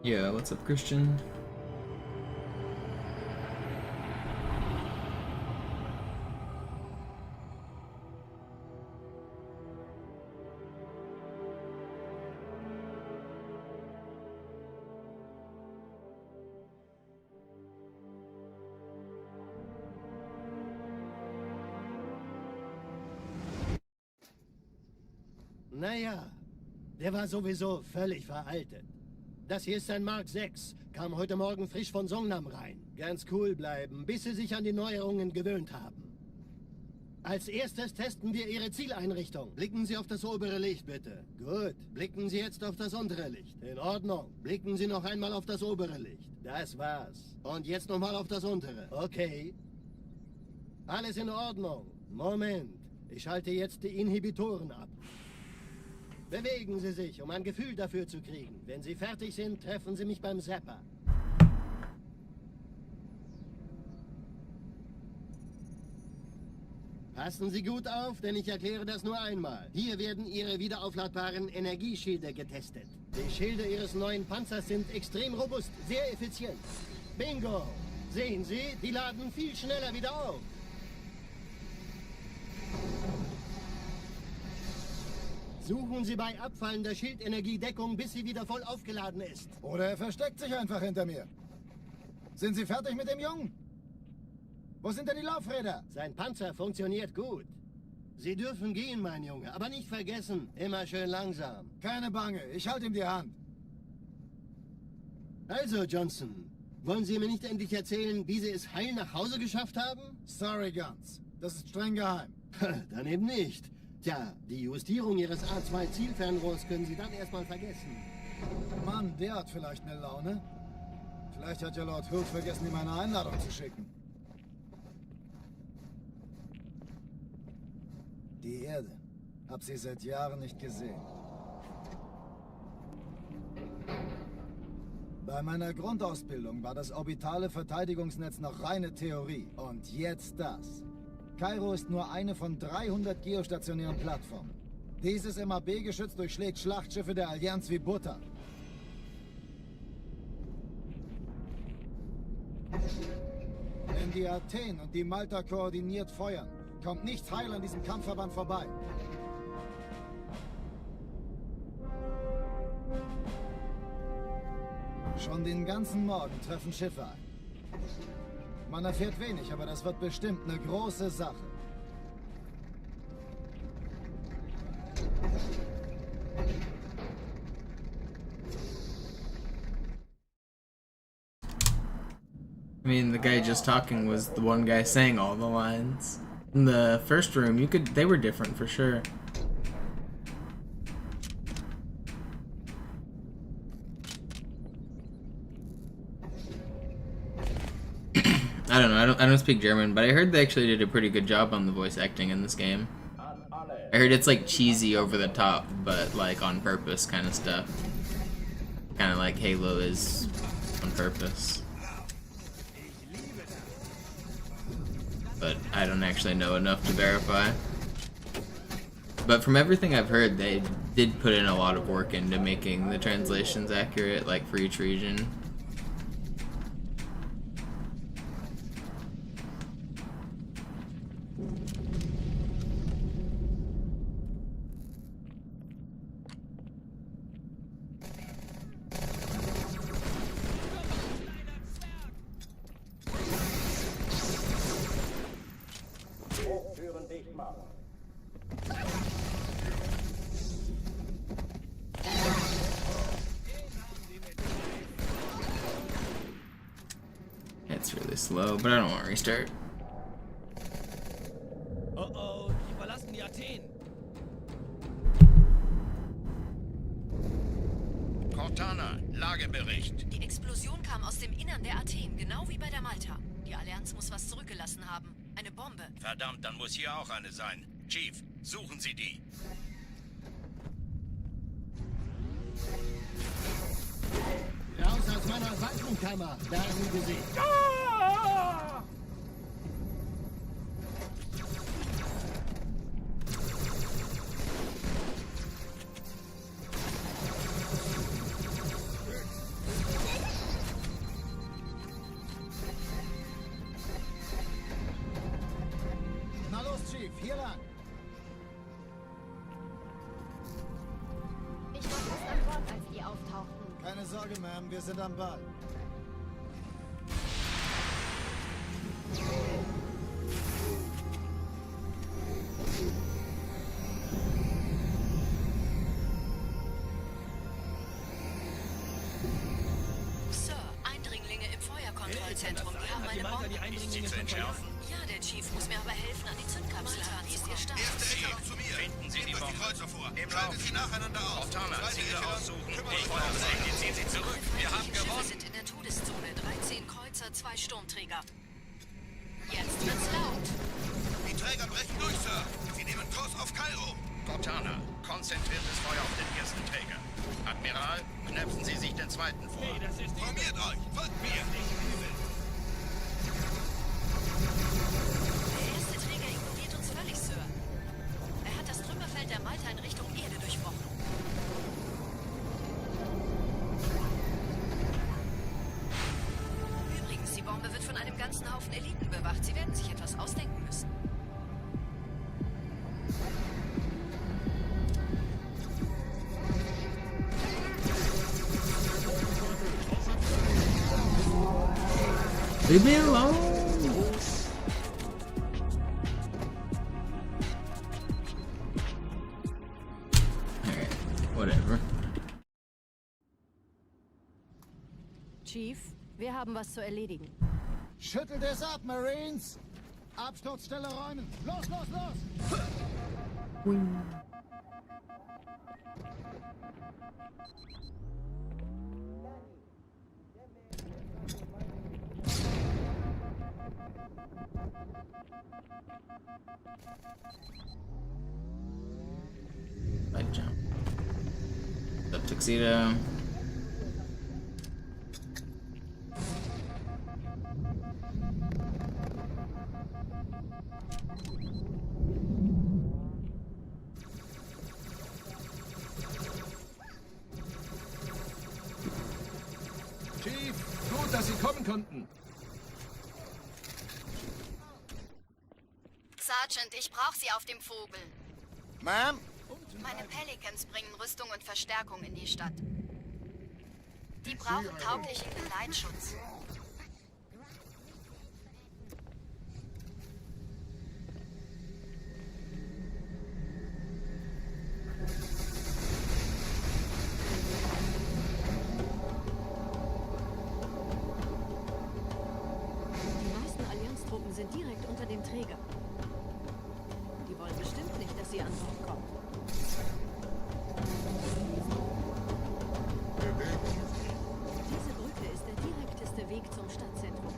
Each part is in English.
Yeah, what's up, Christian? Naja, der war sowieso völlig veraltet. Das hier ist ein Mark 6, kam heute Morgen frisch von Songnam rein. Ganz cool bleiben, bis sie sich an die Neuerungen gewöhnt haben. Als erstes testen wir Ihre Zieleinrichtung. Blicken Sie auf das obere Licht, bitte. Gut. Blicken Sie jetzt auf das untere Licht. In Ordnung. Blicken Sie noch einmal auf das obere Licht. Das war's. Und jetzt nochmal auf das untere. Okay. Alles in Ordnung. Moment. Ich schalte jetzt die Inhibitoren ab. Bewegen Sie sich, um ein Gefühl dafür zu kriegen. Wenn Sie fertig sind, treffen Sie mich beim Zapper. Passen Sie gut auf, denn ich erkläre das nur einmal. Hier werden Ihre wiederaufladbaren Energieschilde getestet. Die Schilde Ihres neuen Panzers sind extrem robust, sehr effizient. Bingo! Sehen Sie, die laden viel schneller wieder auf. Suchen Sie bei abfallender Schildenergiedeckung, bis sie wieder voll aufgeladen ist. Oder er versteckt sich einfach hinter mir. Sind Sie fertig mit dem Jungen? Wo sind denn die Laufräder? Sein Panzer funktioniert gut. Sie dürfen gehen, mein Junge, aber nicht vergessen, immer schön langsam. Keine Bange, ich halte ihm die Hand. Also, Johnson, wollen Sie mir nicht endlich erzählen, wie Sie es heil nach Hause geschafft haben? Sorry, Guns. Das ist streng geheim. Dann eben nicht. Tja, die Justierung Ihres A2-Zielfernrohrs können Sie dann erstmal vergessen. Mann, der hat vielleicht eine Laune. Vielleicht hat ja Lord Hook vergessen, ihm eine Einladung zu schicken. Die Erde. Hab sie seit Jahren nicht gesehen. Bei meiner Grundausbildung war das orbitale Verteidigungsnetz noch reine Theorie. Und jetzt das. Kairo ist nur eine von 300 geostationären Plattformen. Dieses MAB-Geschütz durchschlägt Schlachtschiffe der Allianz wie Butter. Wenn die Athen und die Malta koordiniert feuern, kommt nichts heil an diesem Kampfverband vorbei. Schon den ganzen Morgen treffen Schiffe ein. Man erfährt wenig, aber das wird bestimmt eine große Sache. I mean, the guy just talking was the one guy saying all the lines. In the first room, they were different for sure. I don't know, I don't speak German, but I heard they actually did a pretty good job on the voice acting in this game. I heard it's like cheesy over the top, but like on purpose kind of stuff. Kind of like Halo is on purpose. But I don't actually know enough to verify. But from everything I've heard, they did put in a lot of work into making the translations accurate, like for each region. It's really slow, but I don't want to restart. Oh, die verlassen die Athen. Cortana, Lagebericht. Die Explosion kam aus dem Innern der Athen, genau wie bei der Malta. Die Allianz muss was zurückgelassen haben. Eine Bombe. Verdammt, dann muss hier auch eine sein. Chief, suchen Sie die. Raus aus meiner Waffenkammer, da haben wir sie. auftauchten. Keine Sorge, Ma'am, wir sind am Ball. Sir, Eindringlinge im Feuerkontrollzentrum. Die haben eine Bombe. Die Eindringlinge zu schon entschärfen? Ja, der Chief muss mir aber helfen, an die Zündkapsel heranzukommen. Wie ist Ihr Stand? Erste Echelon zu mir. Finden Sie die Bombe. Kreuzer vor. Im Schaltet Lauf. sie nacheinander aus. Cortana, Zweite Ziele Echelon. aussuchen. Kümmert Ich euch feuere um sie. sie. Ziehen Sie zurück. Wir haben Feindliche Schiffe gewonnen. sind in der Todeszone. 13 Kreuzer, 2 Sturmträger. Jetzt wird's laut. Die Träger brechen durch, Sir. Sie nehmen Kurs auf Kairo. Cortana, konzentriertes Feuer auf den ersten Träger. Admiral, knöpfen Sie sich den zweiten vor. Hey, das ist Formiert euch. Folgt mir. Der erste Träger ignoriert uns völlig, Sir. Er hat das Trümmerfeld der Malta in Richtung Erde durchbrochen. Übrigens, die Bombe wird von einem ganzen Haufen Eliten bewacht. Sie werden sich etwas ausdenken müssen. Leave me alone. Alright, whatever. Chief, wir haben was zu erledigen. Schüttelt es ab, Marines! Absturzstelle räumen! Los, los, los! Light jump. The tuxedo. Chief, gut, dass Sie kommen konnten. Sergeant, ich brauche Sie auf dem Vogel. Ma'am? Meine Pelicans bringen Rüstung und Verstärkung in die Stadt. Die brauchen tauglichen Geleitschutz. Die meisten Allianztruppen sind direkt unter dem Träger. Die wollen bestimmt nicht, dass sie an Bord kommen. Diese Brücke ist der direkteste Weg zum Stadtzentrum.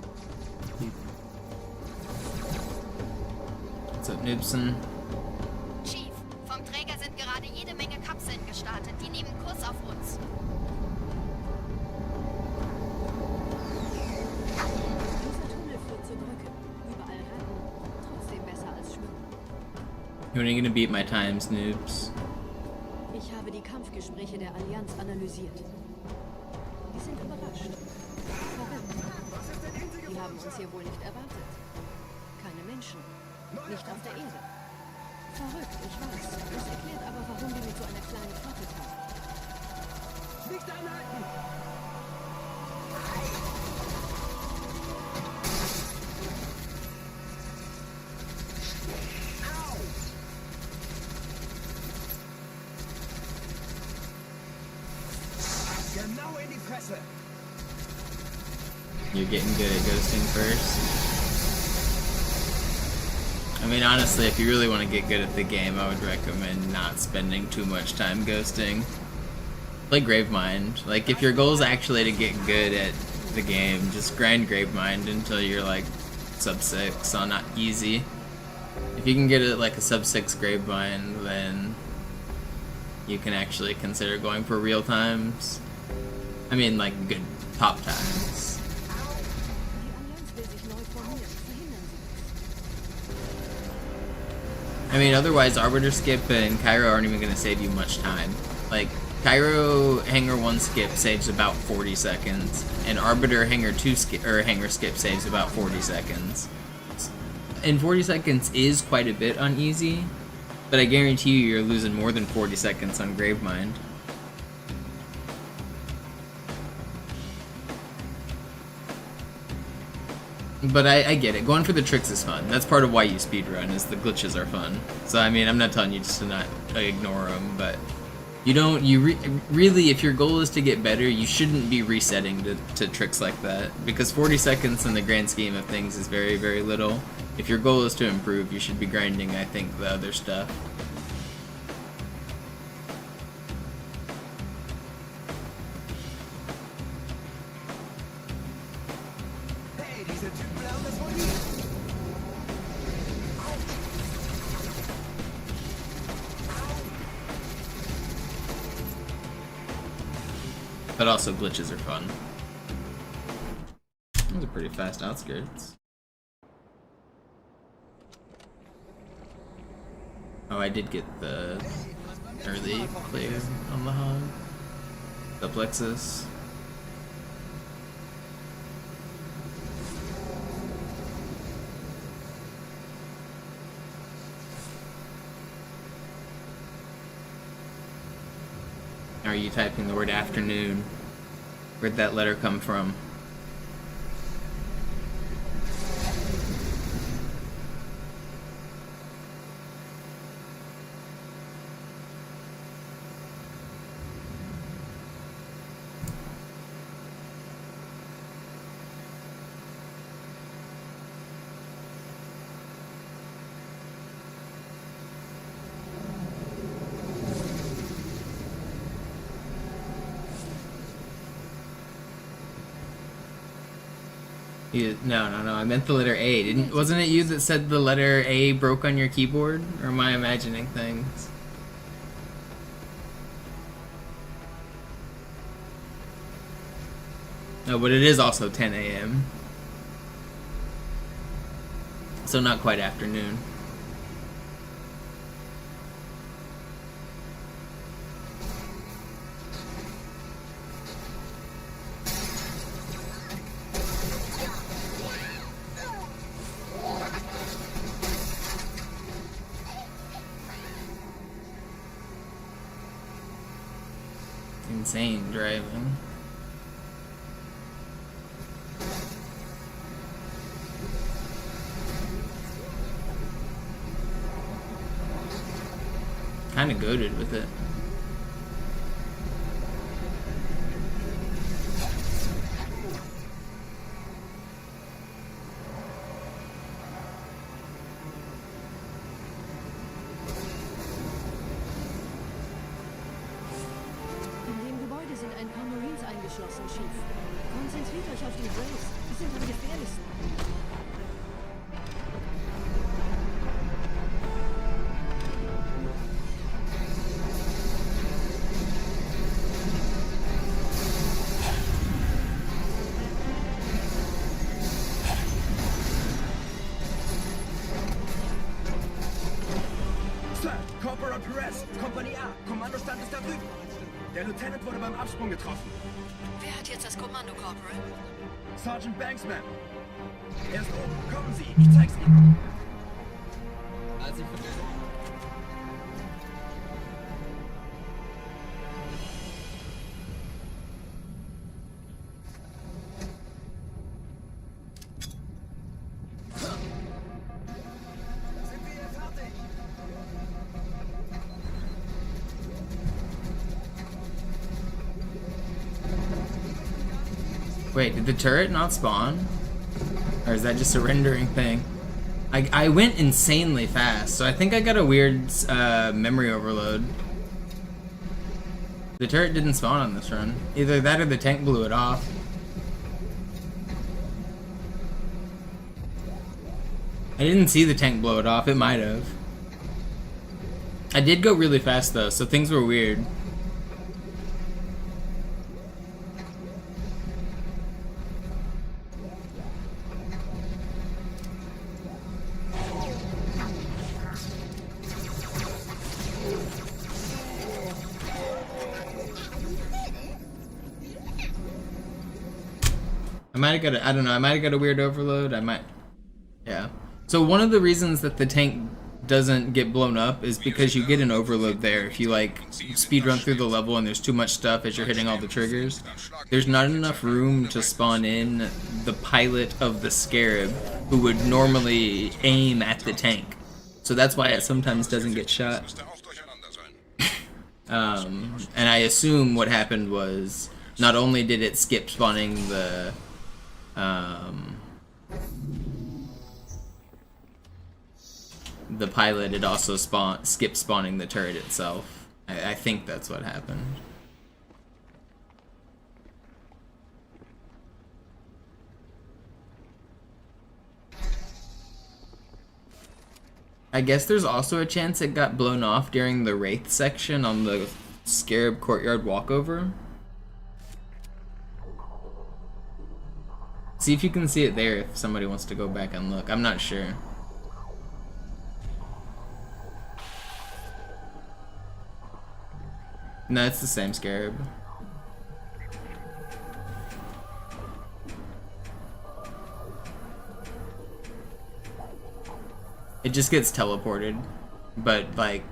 What's up, Nibson? Chief, vom Träger sind gerade jede Menge Kapseln gestartet. Die nehmen Kurs auf uns. Dieser Tunnel führt zur Brücke. Überall rennen. Trotzdem besser als schwimmen. When are you gonna beat my times, noobs? Ich habe die Kampfgespräche der Allianz analysiert. Die sind überrascht. Verrückt. Die haben uns hier wohl nicht erwartet. Keine Menschen. Nicht auf der Erde. Verrückt, ich weiß. Das erklärt aber, warum die mit so einer kleinen Flotte kamen. Nicht anhalten! Genau in die Fresse! You're getting good at ghosting first. I mean, honestly, if you really want to get good at the game, I would recommend not spending too much time ghosting. Play Gravemind. Like, if your goal is actually to get good at the game, just grind Gravemind until you're like sub 6 on easy. If you can get it like a sub 6 Gravemind, then you can actually consider going for real times. I mean, like, good top times. Die Allianz will sich neu formieren. Verhindern Sie das. I mean, otherwise, Arbiter Skip and Cairo aren't even going to save you much time. Like, Cairo Hangar 1 skip saves about 40 seconds, and Arbiter Hangar 2 skip, or Hangar skip saves about 40 seconds. And 40 seconds is quite a bit on easy, but I guarantee you you're losing more than 40 seconds on Gravemind. But I get it. Going for the tricks is fun. That's part of why you speedrun, is the glitches are fun. So, I mean, I'm not telling you just to not ignore them, but you don't, really, if your goal is to get better, you shouldn't be resetting to tricks like that. Because 40 seconds in the grand scheme of things is very, very little. If your goal is to improve, you should be grinding, I think, the other stuff. But also glitches are fun. Those are pretty fast outskirts. Oh, I did get the early clear on the hog. The Plexus. Are you typing the word afternoon? Where'd that letter come from? No, I meant the letter A. Wasn't it you that said the letter A broke on your keyboard? Or am I imagining things? No, but it is also 10 a.m. So not quite afternoon. Insane driving. Kinda goated with it. Chief. Konzentriert euch auf die Braves. Die sind am gefährlichsten. Sir, Corporal Perez, Kompanie A. Kommandostand ist da drüben. Der Lieutenant wurde beim Absprung getroffen. Wer hat jetzt das Kommando, Corporal? Sergeant Banksman. Er ist oben. Kommen Sie, ich zeig's Ihnen. Wait, did the turret not spawn? Or is that just a rendering thing? I went insanely fast, so I think I got a weird memory overload. The turret didn't spawn on this run. Either that or the tank blew it off. I didn't see the tank blow it off, it might have. I did go really fast though, so things were weird. I might have got a, I don't know, I might have got a weird overload, I might, yeah. So one of the reasons that the tank doesn't get blown up is because you get an overload there. If you like speedrun through the level and there's too much stuff as you're hitting all the triggers, there's not enough room to spawn in the pilot of the Scarab who would normally aim at the tank. So that's why it sometimes doesn't get shot. And I assume what happened was not only did it skip spawning the pilot, it also skipped spawning the turret itself. I think that's what happened. I guess there's also a chance it got blown off during the Wraith section on the Scarab Courtyard walkover. See if you can see it there if somebody wants to go back and look. I'm not sure. No, it's the same Scarab. It just gets teleported, but like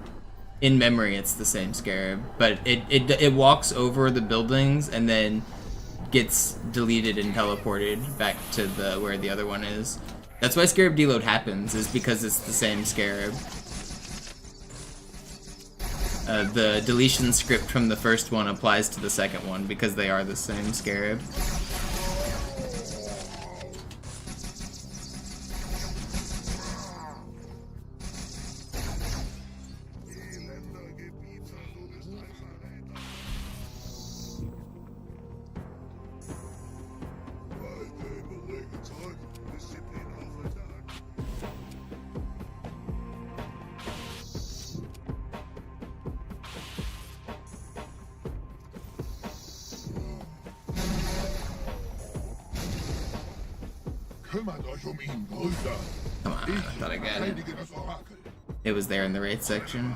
in memory it's the same Scarab. But it walks over the buildings and then gets deleted and teleported back to the where the other one is. That's why Scarab deload happens, is because it's the same Scarab. The deletion script from the first one applies to the second one because they are the same Scarab. Kümmert euch ihn, Brüder. Come on, I thought I got it. It was there in the Wraith section.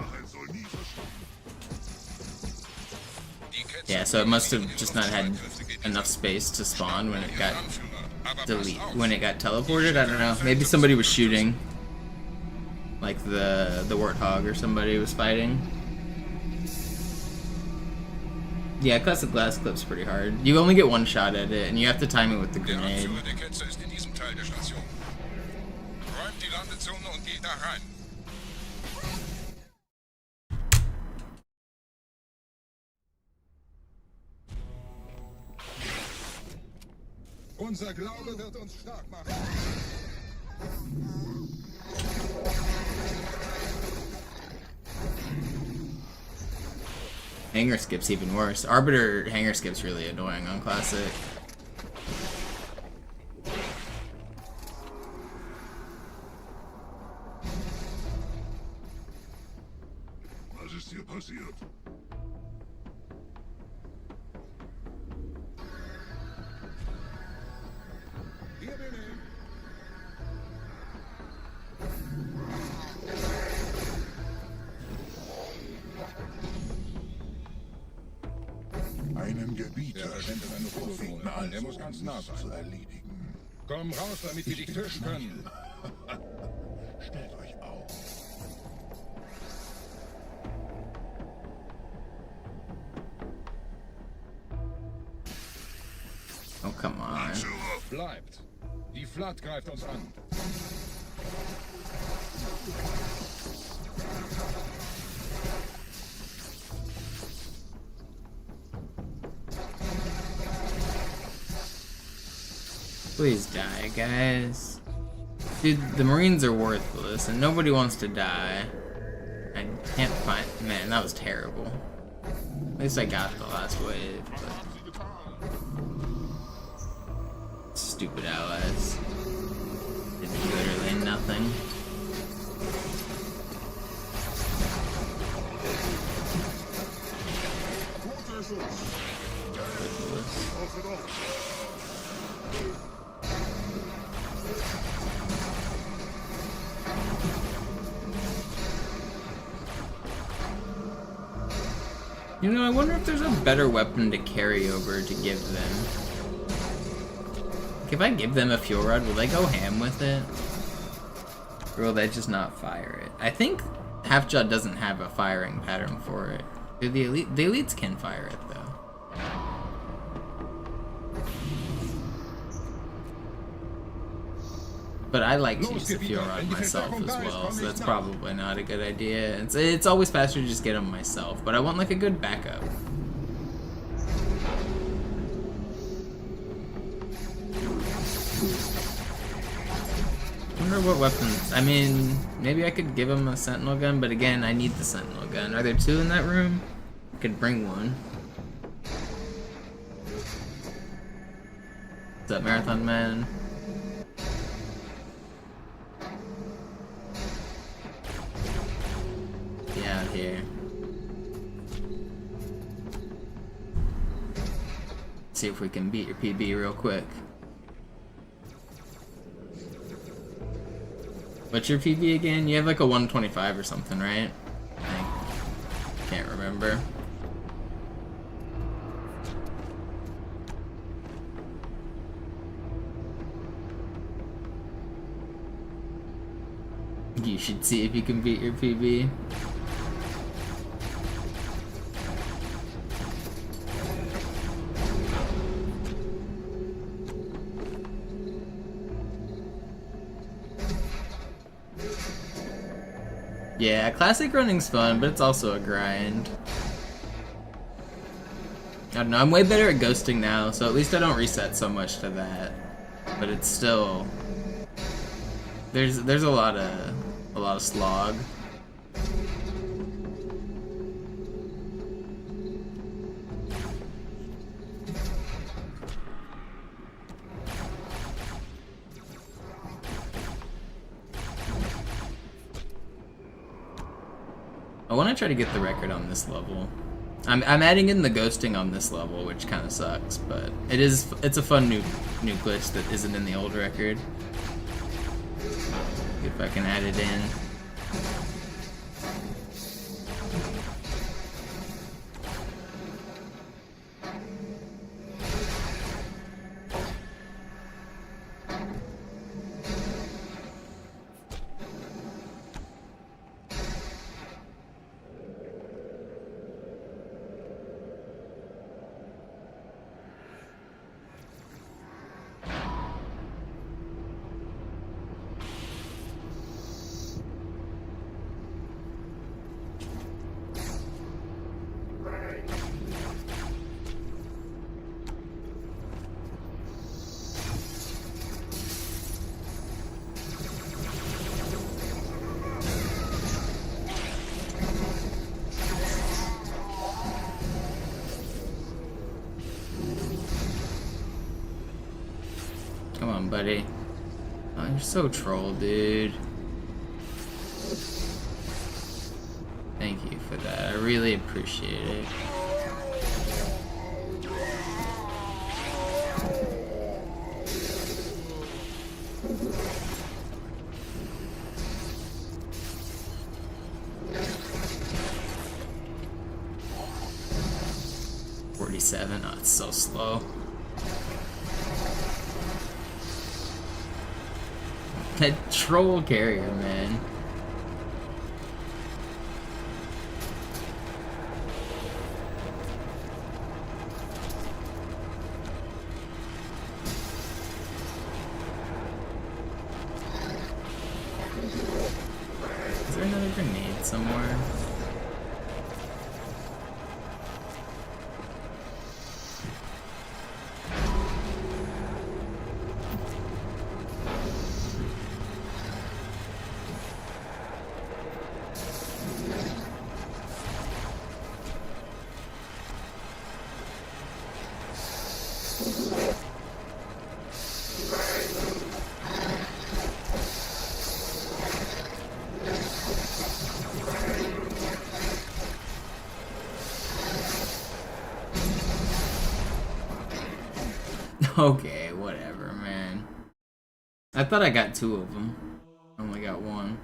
Yeah, so it must have just not had enough space to spawn when it got teleported. I don't know. Maybe somebody was shooting, like the Warthog or somebody was fighting. Yeah, classic glass clip's pretty hard. You only get one shot at it, and you have to time it with the grenade. Unser Glaube wird uns stark machen. Hanger skip's even worse. Arbiter hanger skip's really annoying on classic. Was ist hier passiert? Hier bin ich. Einen Gebieter der muss ganz nah sein. Zu erledigen. Komm raus, damit wir dich fischen können. Stellt euch auf. Oh, come on. Bleibt. Die Flat greift uns an. Please die, guys. Dude, the Marines are worthless, and nobody wants to die. I can't find... Man, that was terrible. At least I got the last wave, but... Stupid allies. Did literally nothing. You know, I wonder if there's a better weapon to carry over to give them. Like, if I give them a fuel rod, will they go ham with it? Or will they just not fire it? I think Half-Jaw doesn't have a firing pattern for it. The elites can fire it though. But I like to use the fuel rod myself as well, so that's probably not a good idea. It's always faster to just get them myself, but I want like a good backup. I wonder what weapons. I mean, maybe I could give him a sentinel gun, but again, I need the sentinel gun. Are there two in that room? I could bring one. What's up, Marathon Man? Yeah, out here. See if we can beat your PB real quick. What's your PB again? You have like a 125 or something, right? I can't remember. You should see if you can beat your PB. Yeah, classic running's fun, but it's also a grind. I don't know, I'm way better at ghosting now, so at least I don't reset so much to that. But it's still... There's a lot of slog. I want to try to get the record on this level. I'm adding in the ghosting on this level, which kind of sucks, but it's a fun new glitch that isn't in the old record. See if I can add it in. Come on, buddy. Oh, you're so troll, dude. Thank you for that. I really appreciate it. $47. Oh, it's so slow. That troll carrier, man. Is there another grenade somewhere? Okay, whatever, man. I thought I got two of them. I only got one.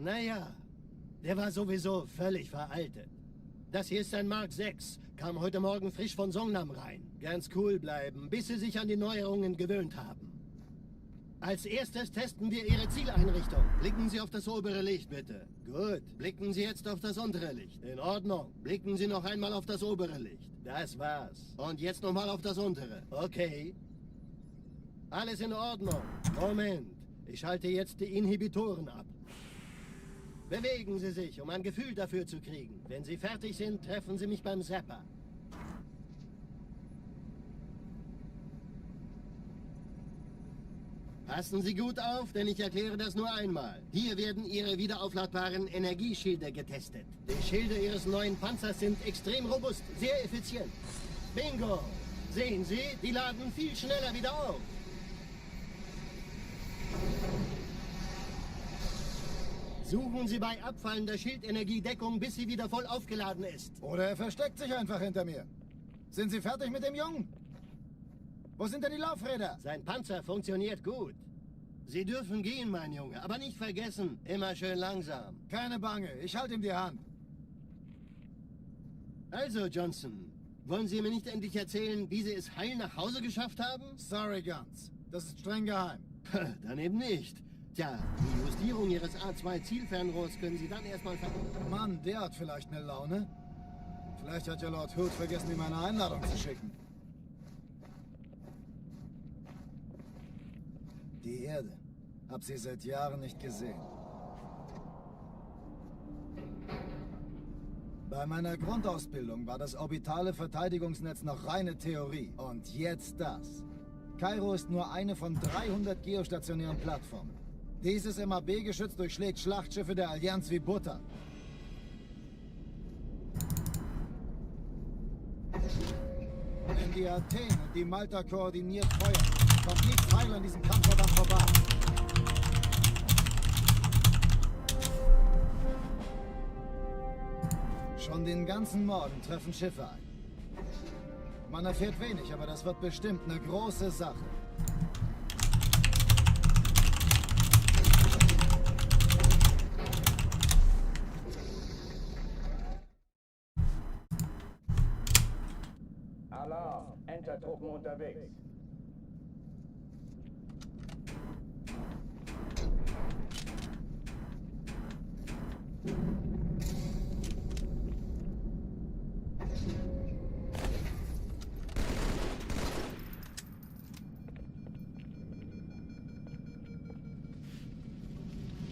Naja, der war sowieso völlig veraltet. Das hier ist ein Mark 6. Kam heute Morgen frisch von Songnam rein. Ganz cool bleiben, bis Sie sich an die Neuerungen gewöhnt haben. Als erstes testen wir Ihre Zieleinrichtung. Blicken Sie auf das obere Licht, bitte. Gut. Blicken Sie jetzt auf das untere Licht. In Ordnung. Blicken Sie noch einmal auf das obere Licht. Das war's. Und jetzt nochmal auf das untere. Okay. Alles in Ordnung. Moment. Ich schalte jetzt die Inhibitoren ab. Bewegen Sie sich, um ein Gefühl dafür zu kriegen. Wenn Sie fertig sind, treffen Sie mich beim Zapper. Passen Sie gut auf, denn ich erkläre das nur einmal. Hier werden Ihre wiederaufladbaren Energieschilde getestet. Die Schilde Ihres neuen Panzers sind extrem robust, sehr effizient. Bingo! Sehen Sie, die laden viel schneller wieder auf. Suchen Sie bei abfallender Schildenergie Deckung, bis sie wieder voll aufgeladen ist. Oder er versteckt sich einfach hinter mir. Sind Sie fertig mit dem Jungen? Wo sind denn die Laufräder? Sein Panzer funktioniert gut. Sie dürfen gehen, mein Junge, aber nicht vergessen, immer schön langsam. Keine Bange, ich halte ihm die Hand. Also, Johnson, wollen Sie mir nicht endlich erzählen, wie Sie es heil nach Hause geschafft haben? Sorry, Guns. Das ist streng geheim. Dann eben nicht. Tja, die Justierung Ihres A2-Zielfernrohrs können Sie dann erstmal Mann, der hat vielleicht eine Laune. Vielleicht hat ja Lord Hood vergessen, ihm eine Einladung zu schicken. Die Erde. Hab sie seit Jahren nicht gesehen. Bei meiner Grundausbildung war das orbitale Verteidigungsnetz noch reine Theorie. Und jetzt das. Kairo ist nur eine von 300 geostationären Plattformen. Dieses MAB-Geschütz durchschlägt Schlachtschiffe der Allianz wie Butter. Wenn die Athen und die Malta koordiniert feuern, kommt nichts heil an diesem Kampfverband vorbei. Schon den ganzen Morgen treffen Schiffe ein. Man erfährt wenig, aber das wird bestimmt eine große Sache. Alarm! Entertruppen unterwegs.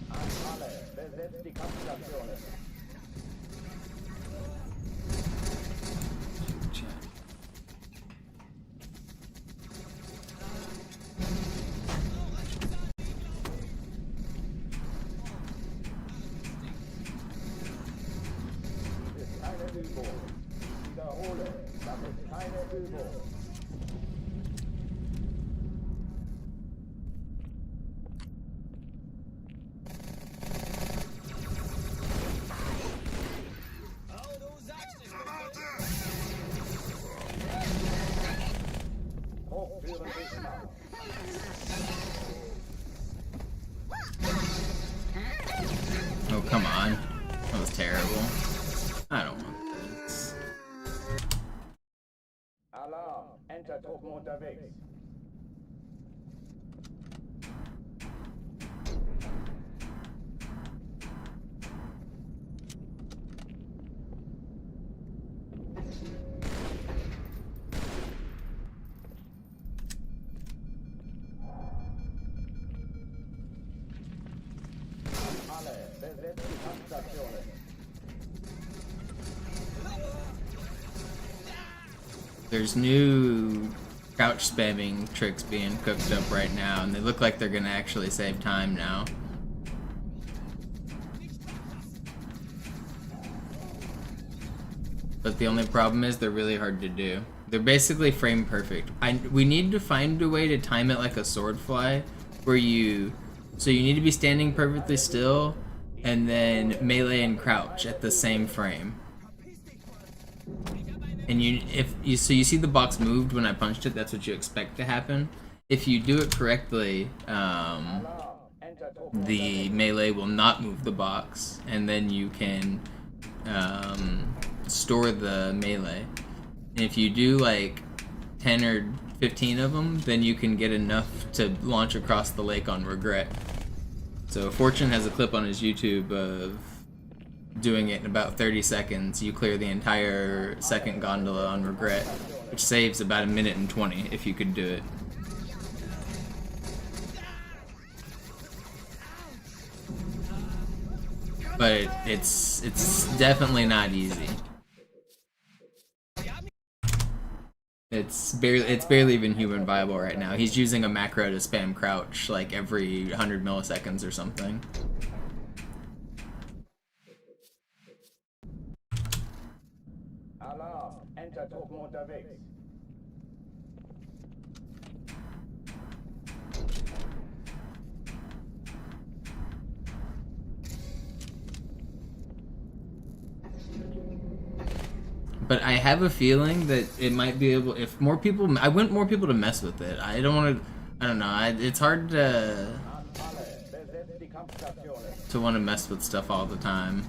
Alle, besetzt die Kampfstationen. Übung. Ich wiederhole, das ist keine Übung. Hochführen sich ab. Oh, come on. That was terrible. I don't want this. Alarm! Entertruppen unterwegs. Alle, besetzt die Kampfstationen. There's new crouch spamming tricks being cooked up right now, and they look like they're gonna actually save time now. But the only problem is they're really hard to do. They're basically frame perfect. We need to find a way to time it like a sword fly, where you need to be standing perfectly still, and then melee and crouch at the same frame. And you see the box moved when I punched it. That's what you expect to happen. If you do it correctly, the melee will not move the box, and then you can store the melee. And if you do like 10 or 15 of them, then you can get enough to launch across the lake on regret. So Fortune has a clip on his YouTube of doing it in about 30 seconds. You clear the entire second gondola on regret, which saves about 1 minute and 20 if you could do it. But it's definitely not easy. It's barely even human viable right now. He's using a macro to spam crouch like every 100 milliseconds or something. Alarm, Entertruppen unterwegs. But I have a feeling that it might be able, if more people, I want more people to mess with it. I don't want to, I don't know, it's hard to want to mess with stuff all the time.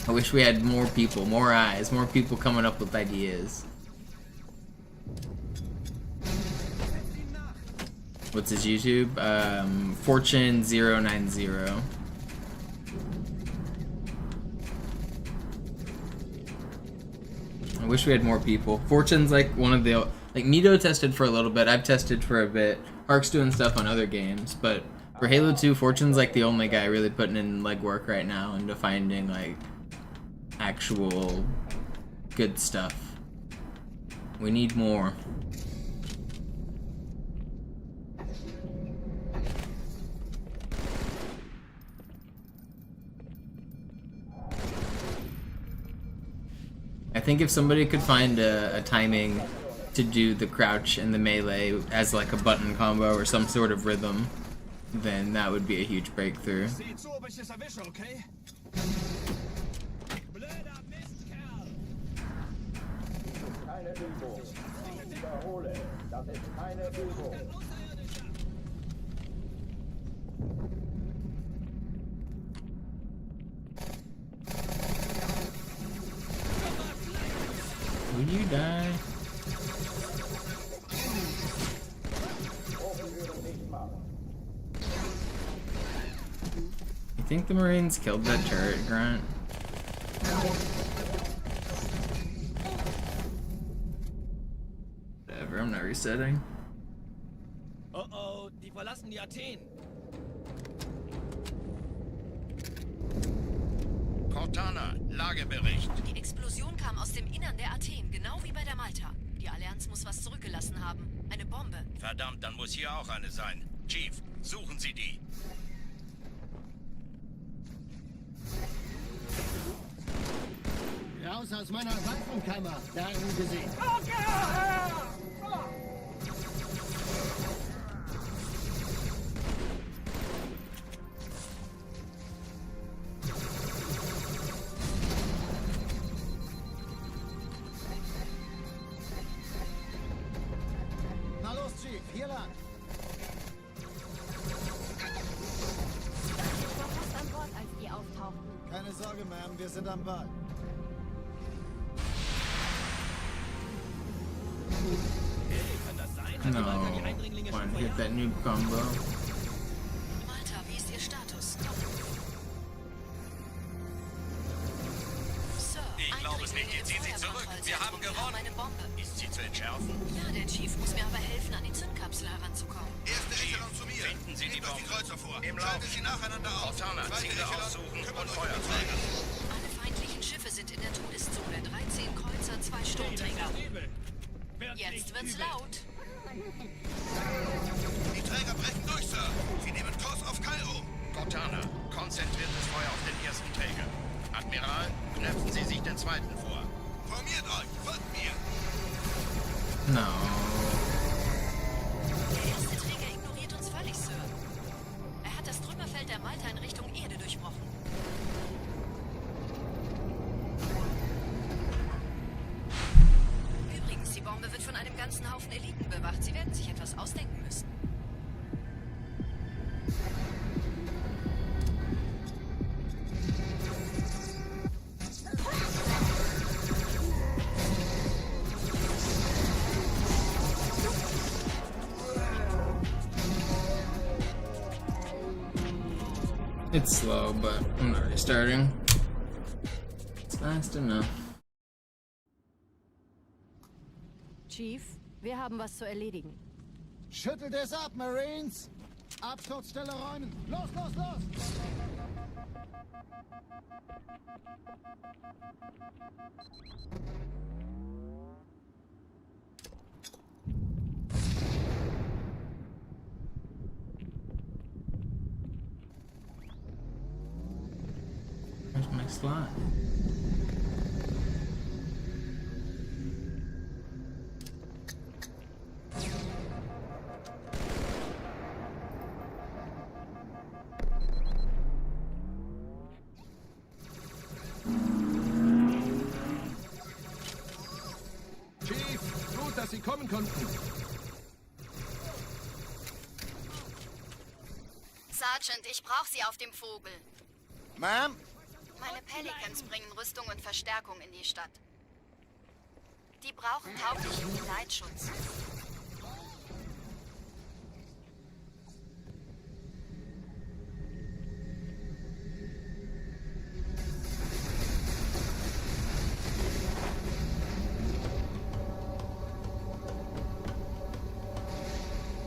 I wish we had more people, more eyes, more people coming up with ideas. What's his YouTube? Fortune090. I wish we had more people. Fortune's like one of the, like Mito tested for a little bit, I've tested for a bit, Hark's doing stuff on other games, but for Halo 2, Fortune's like the only guy really putting in legwork right now into finding like actual good stuff. We need more. I think if somebody could find a timing to do the crouch and the melee as like a button combo or some sort of rhythm, then that would be a huge breakthrough. Will you die? You think the Marines killed that turret, Grunt? Whatever, I'm not resetting. Oh, die verlassen die Athen. Cortana, Lagebericht. Die Explosion kam aus dem Innern der Athen, genau wie bei der Malta. Die Allianz muss was zurückgelassen haben. Eine Bombe. Verdammt, dann muss hier auch eine sein. Chief, suchen Sie die. Raus aus meiner Waffenkammer, darin gesehen. Na los, Chief, hier lang. Ich war fast an Bord, als die auftauchten. Keine Sorge, Ma'am, wir sind am Ball. No, want to hit that noob combo. Malta, wie ist Ihr Status? Sir, Ich glaube es nicht. Eindringlinge im Ziehen Sie zurück. Wir haben Feuerkontrollzentrum. gewonnen. Eine Bombe. Ist sie zu entschärfen? Ja, der Chief muss mir aber helfen, an die Zündkapsel heranzukommen. Erste Echelon zu mir. Finden Sie die Bombe. Kreuzer vor. Im Lauf. Sie nacheinander auf. Cortana, Ziele aussuchen und Feuer zeigen. Alle feindlichen Schiffe sind in der Todeszone. 13 Kreuzer, 2 Sturmträger. Jetzt wird's laut. Die Träger brechen durch, Sir. Sie nehmen Kurs auf Kairo. Cortana, konzentriertes Feuer auf den ersten Träger. Admiral, knöpfen Sie sich den zweiten vor. Formiert euch, folgt mir. No. Der erste Träger ignoriert uns völlig, Sir. Er hat das Trümmerfeld der Malta in Richtung Erde durchbrochen. Übrigens, die Bombe wird von einem ganzen Haufen Eliten bewacht. Sie werden sich etwas ausdenken müssen. It's slow, but I'm not restarting. It's fast enough. Chief, wir haben was zu erledigen. Schüttelt es ab, Marines! Absturzstelle räumen! Los, los, los! Where's my slot? Chief, gut, dass Sie kommen konnten. Sergeant, ich brauche Sie auf dem Vogel. Ma'am? Meine Pelicans bringen Rüstung und Verstärkung in die Stadt. Die brauchen tauglichen Geleitschutz.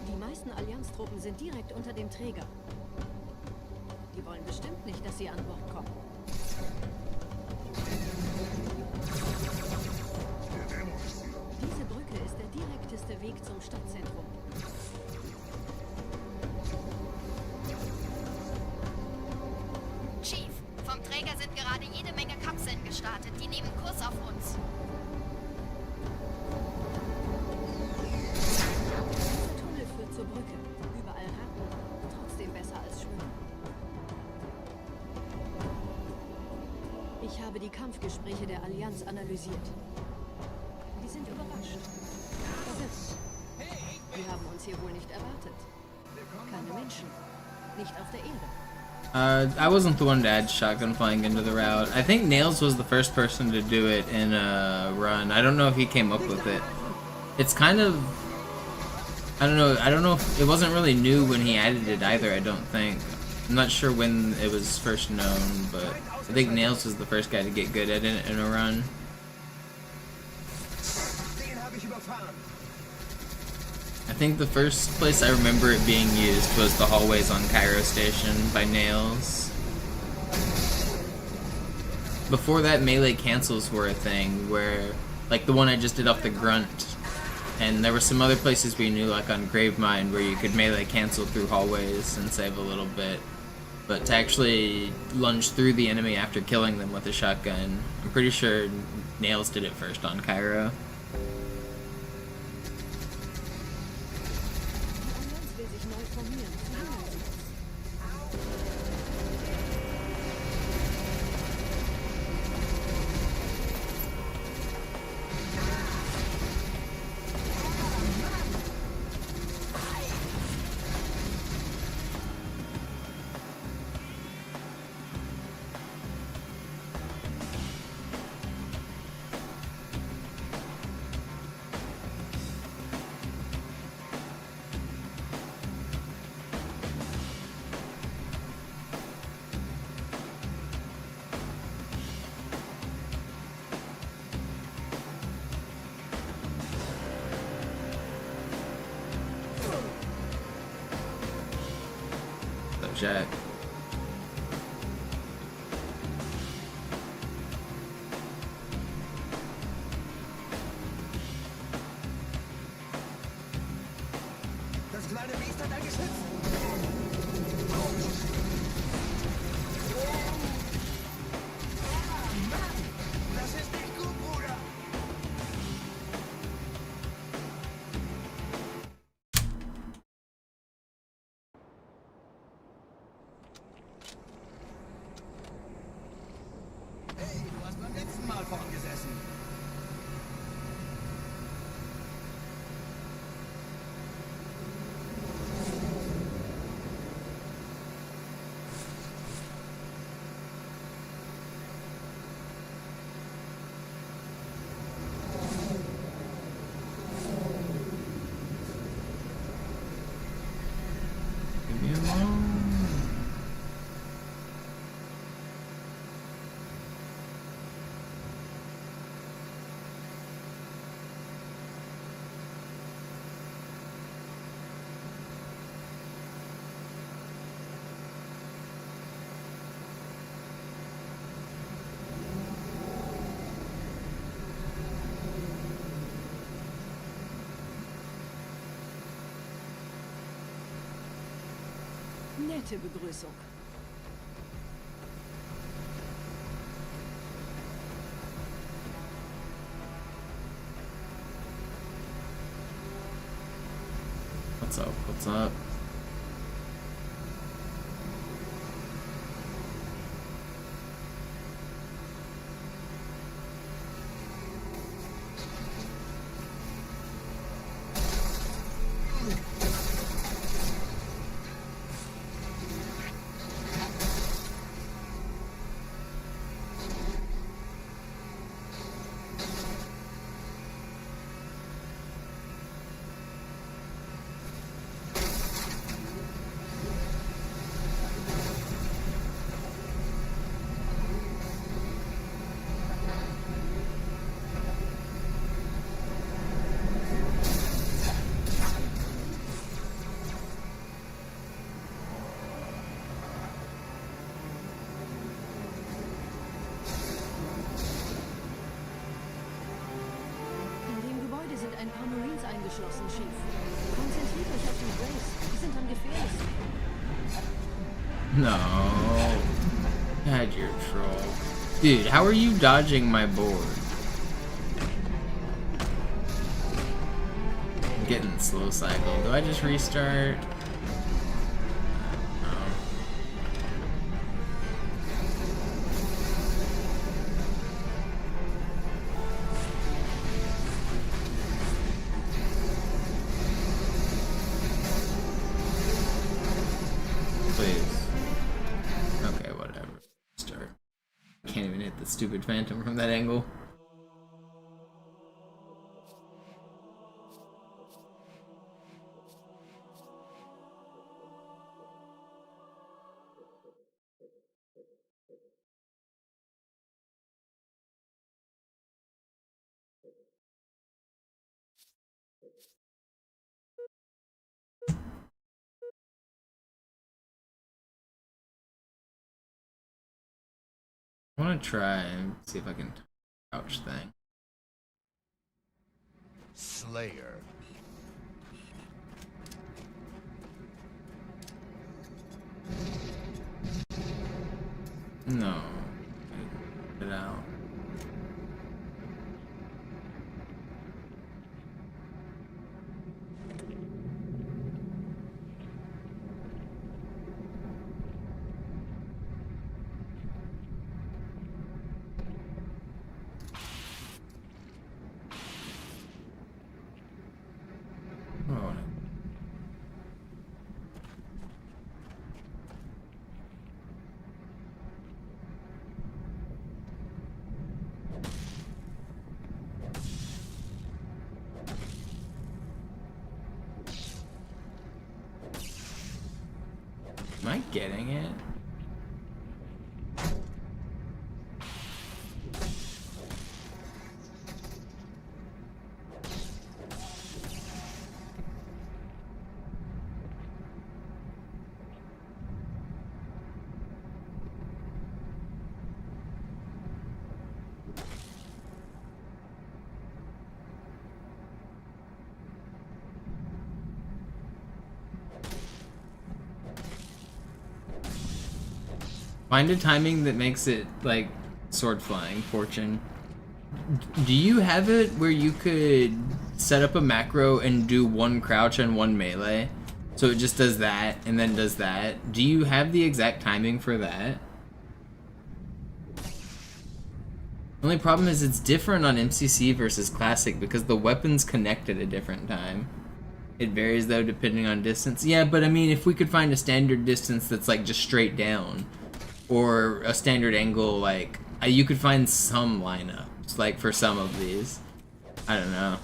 Die meisten Allianztruppen sind direkt unter dem Träger. Die wollen bestimmt nicht, dass sie an Bord kommen. Diese Brücke ist der direkteste Weg zum Stadtzentrum. Chief, vom Träger sind gerade jede Menge Kapseln gestartet. Die nehmen Kurs auf uns. Dieser Tunnel führt zur Brücke. Überall Ratten. Trotzdem besser als Schwimmen. Ich habe die Kampfgespräche der Allianz analysiert. Die sind überrascht. Verwirrt. Die haben uns hier wohl nicht erwartet. Keine Menschen. Nicht auf der Erde. I wasn't the one to add shotgun flying into the route. I think Nails was the first person to do it in a run. I don't know if he came up with it. It's kind of... I don't know if... It wasn't really new when he added it either, I don't think. I'm not sure when it was first known, but I think Nails was the first guy to get good at it in a run. Den habe ich überfahren. I think the first place I remember it being used was the hallways on Cairo Station by Nails. Before that, melee cancels were a thing, where, like the one I just did off the grunt, and there were some other places we knew, like on Gravemind, where you could melee cancel through hallways and save a little bit. But to actually lunge through the enemy after killing them with a shotgun, I'm pretty sure Nails did it first on Cairo. Die Allianz will sich neu formieren. Verhindern Sie das. Jack. Das kleine Biest hat ein Geschütz. Das ist nicht gut, Bruder. Hey, du hast beim letzten Mal vorn gesessen. Nette Begrüßung. What's up? What's up? Ein paar Marines eingeschlossen, Chief. Konzentriert euch auf die Graves. Die sind am gefährlichsten. No. God, you're a troll. Dude, how are you dodging my board? I'm getting slow cycle. Do I just restart? Stupid phantom from that angle. I want to try and see if I can crouch thing. Slayer. No. Get it out. Am I getting it? Find a timing that makes it like sword flying, Fortune. Do you have it where you could set up a macro and do one crouch and one melee? So it just does that and then does that. Do you have the exact timing for that? Only problem is it's different on MCC versus Classic because the weapons connect at a different time. It varies though depending on distance. Yeah, but I mean if we could find a standard distance that's like just straight down, or a standard angle, like you could find some lineups like for some of these. I don't know.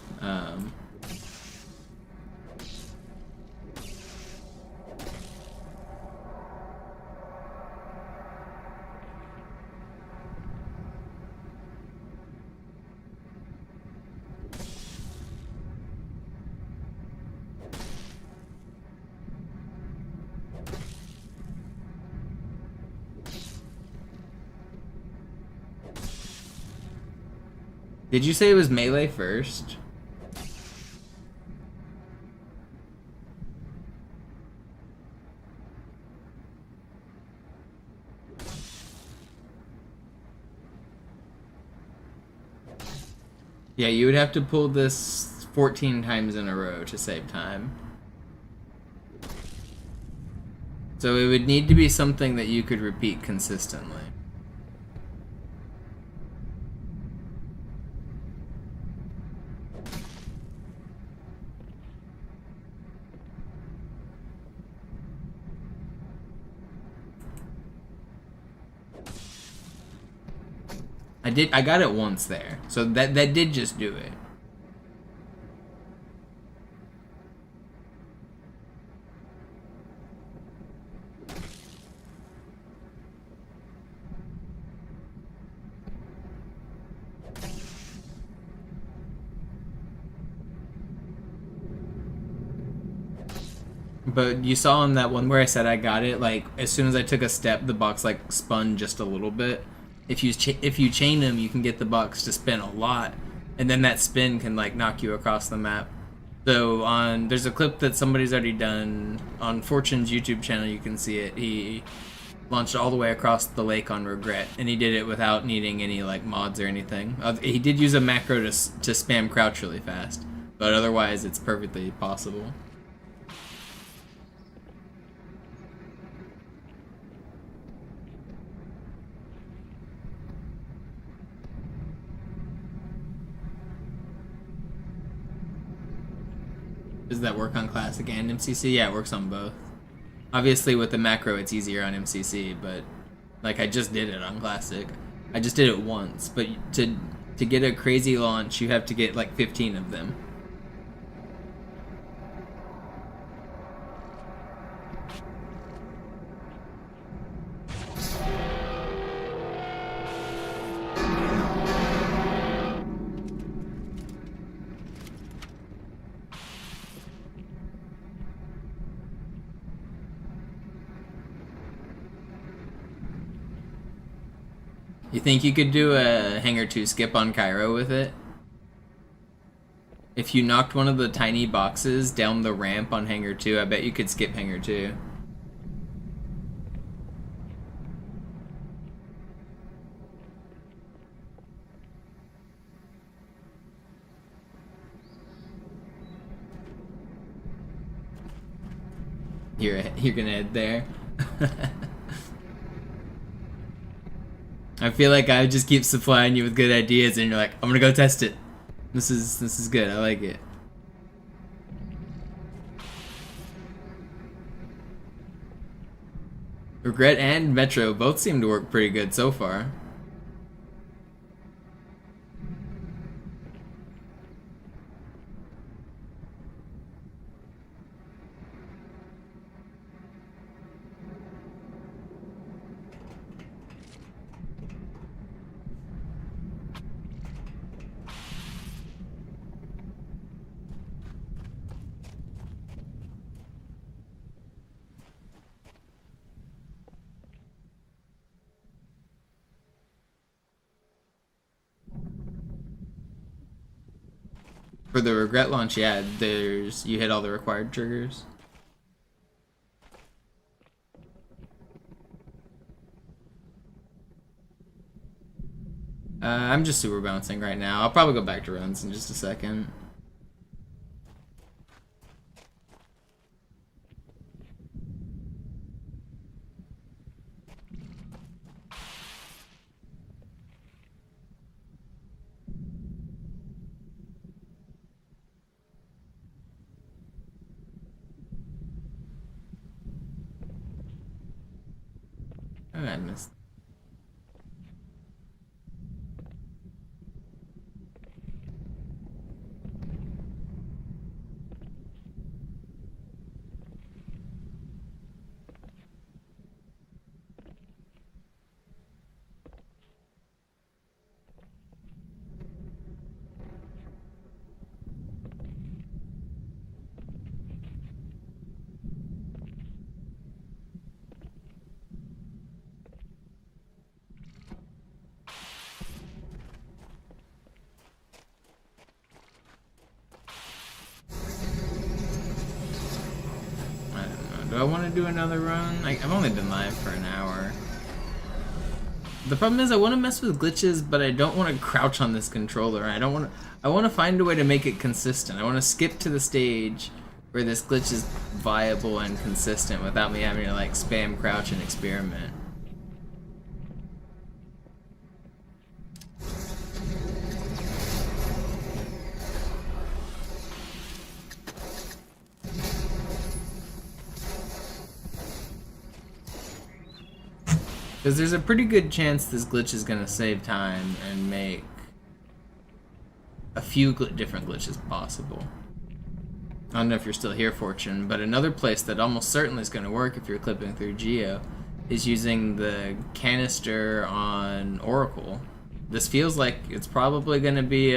Did you say it was melee first? Yeah, you would have to pull this 14 times in a row to save time. So it would need to be something that you could repeat consistently. I got it once there. So that did just do it. But you saw in that one where I said I got it, like, as soon as I took a step, the box, like, spun just a little bit. If you chain them, you can get the box to spin a lot, and then that spin can, like, knock you across the map. So there's a clip that somebody's already done on Fortune's YouTube channel. You can see it. He launched all the way across the lake on Regret, and he did it without needing any, like, mods or anything. He did use a macro to spam crouch really fast, but otherwise it's perfectly possible. Does that work on Classic and MCC? Yeah, it works on both. Obviously, with the macro, it's easier on MCC, but like I just did it on Classic. I just did it once, but to get a crazy launch, you have to get like 15 of them. You think you could do a Hangar 2 skip on Cairo with it? If you knocked one of the tiny boxes down the ramp on Hangar 2, I bet you could skip Hangar 2. You're gonna head there? I feel like I just keep supplying you with good ideas, and you're like, I'm gonna go test it. This is good. I like it. Regret and Metro both seem to work pretty good so far. For the Regret launch, yeah, you hit all the required triggers. I'm just super bouncing right now. I'll probably go back to runs in just a second. Oh, I missed. Do I want to do another run? I've only been live for an hour. The problem is I want to mess with glitches, but I don't want to crouch on this controller. I want to find a way to make it consistent. I want to skip to the stage where this glitch is viable and consistent without me having to like spam crouch and experiment. Because there's a pretty good chance this glitch is going to save time and make a few different glitches possible. I don't know if you're still here, Fortune, but another place that almost certainly is going to work if you're clipping through Geo is using the canister on Oracle. This feels like it's probably going to be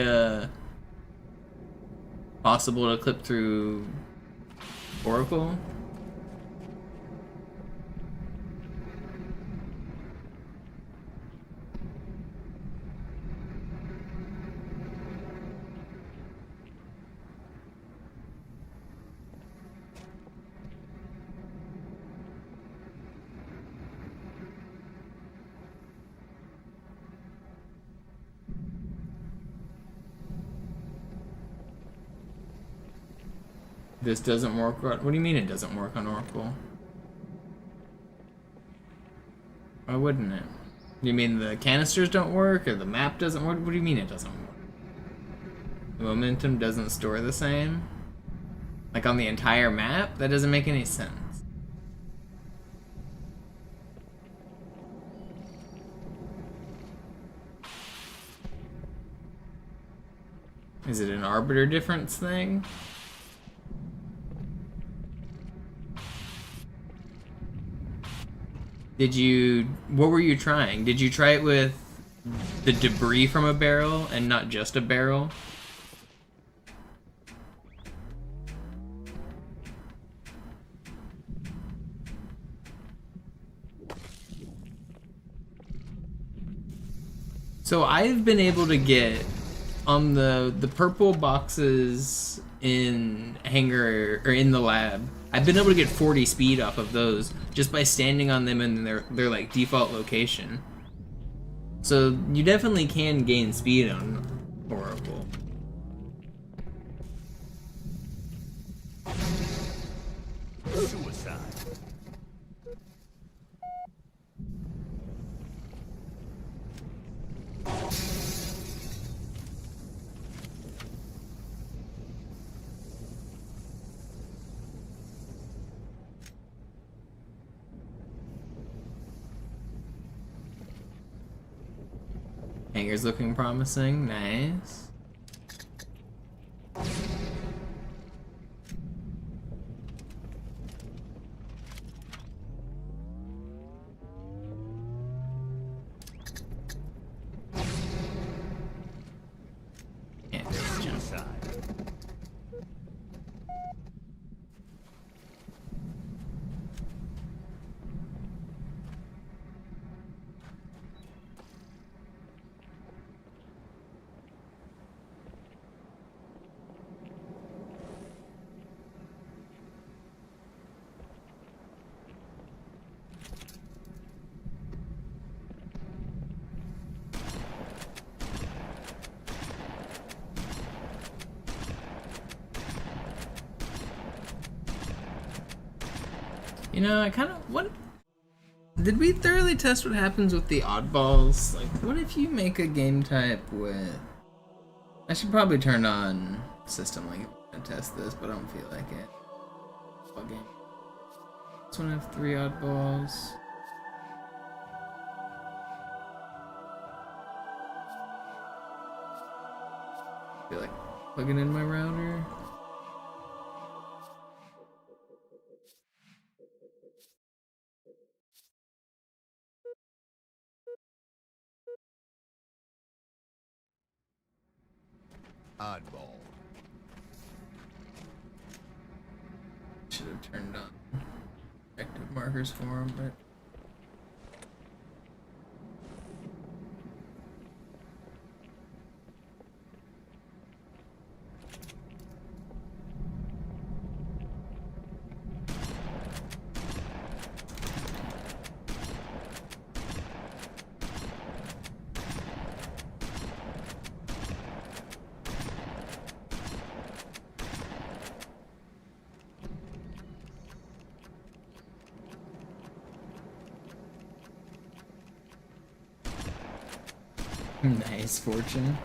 possible to clip through Oracle. This doesn't work. What do you mean it doesn't work on Oracle? Why wouldn't it? You mean the canisters don't work, or the map doesn't work? What do you mean it doesn't work? The momentum doesn't store the same? Like on the entire map? That doesn't make any sense. Is it an arbiter difference thing? What were you trying? Did you try it with the debris from a barrel and not just a barrel? So I've been able to get on the purple boxes in hangar or in the lab. I've been able to get 40 speed off of those just by standing on them in their like default location. So you definitely can gain speed on Oracle. Suicide. Hangar's looking promising. Nice. You know, I kind of, what, did we thoroughly test what happens with the oddballs? Like, what if you make a game type with, I should probably turn on System Link and test this, but I don't feel like it. What game? This one have 3 oddballs. I feel like plugging in my router. Oddball. Should have turned on active markers for him, but Nice fortune.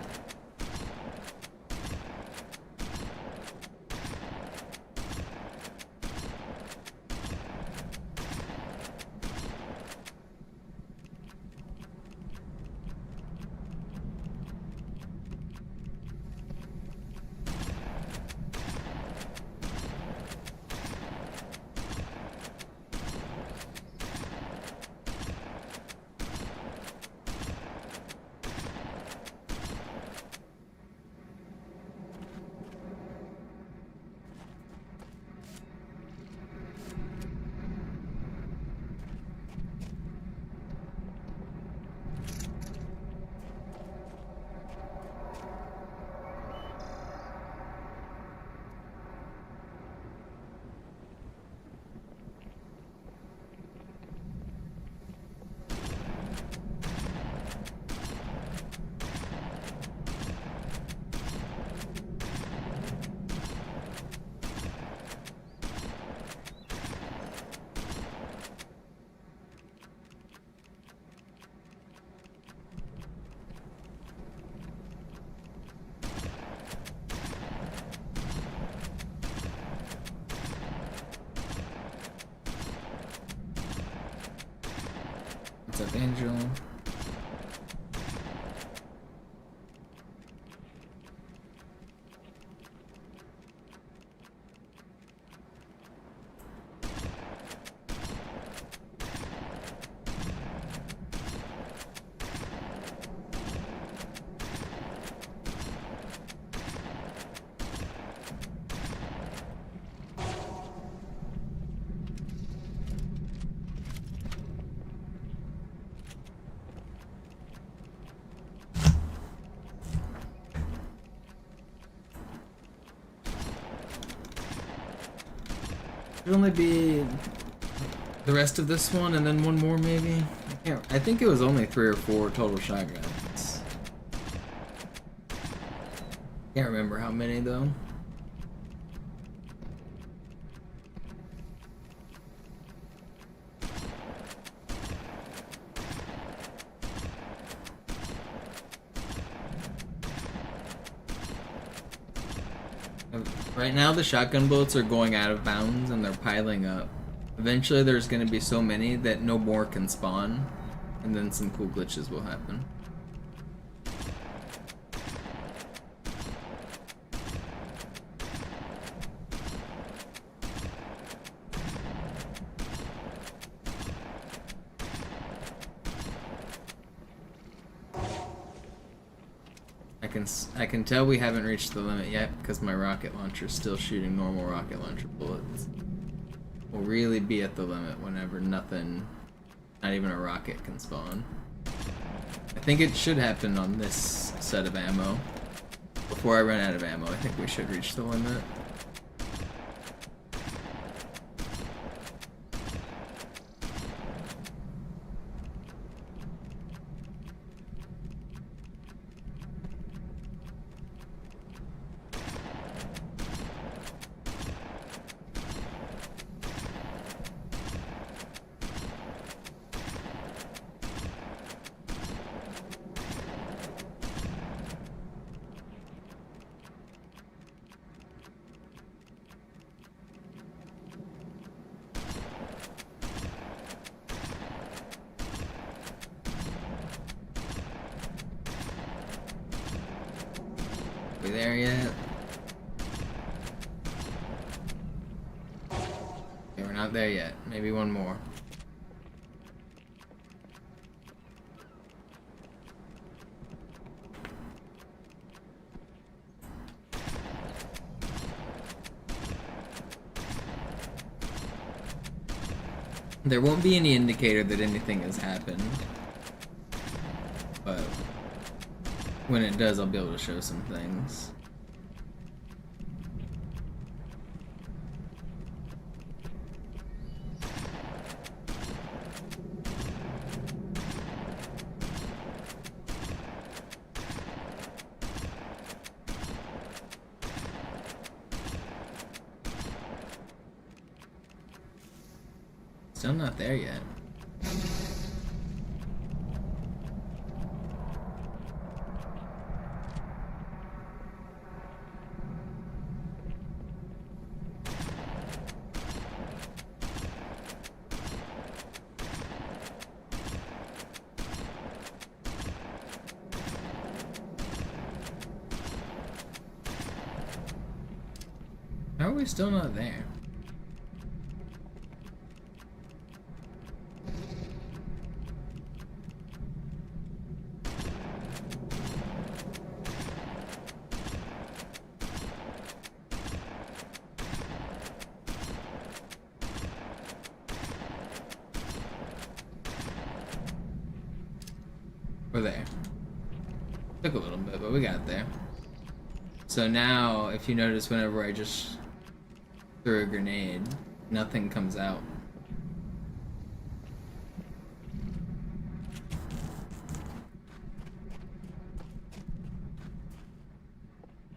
What's up, Angel? Should only be the rest of this one and then one more maybe. I think it was only 3 or 4 total shotguns. Can't remember how many though. Right now the shotgun bullets are going out of bounds and they're piling up. Eventually there's going to be so many that no more can spawn, and then some cool glitches will happen. I can tell we haven't reached the limit yet because my rocket launcher is still shooting normal rocket launcher bullets. We'll really be at the limit whenever nothing, not even a rocket, can spawn. I think it should happen on this set of ammo. Before I run out of ammo, I think we should reach the limit. We there yet? Okay, we're not there yet. Maybe one more. There won't be any indicator that anything has happened, but when it does, I'll be able to show some things. Still not there yet. How are we still not there? We're there. Took a little bit, but we got there. So now, if you notice, whenever I just throw a grenade, nothing comes out.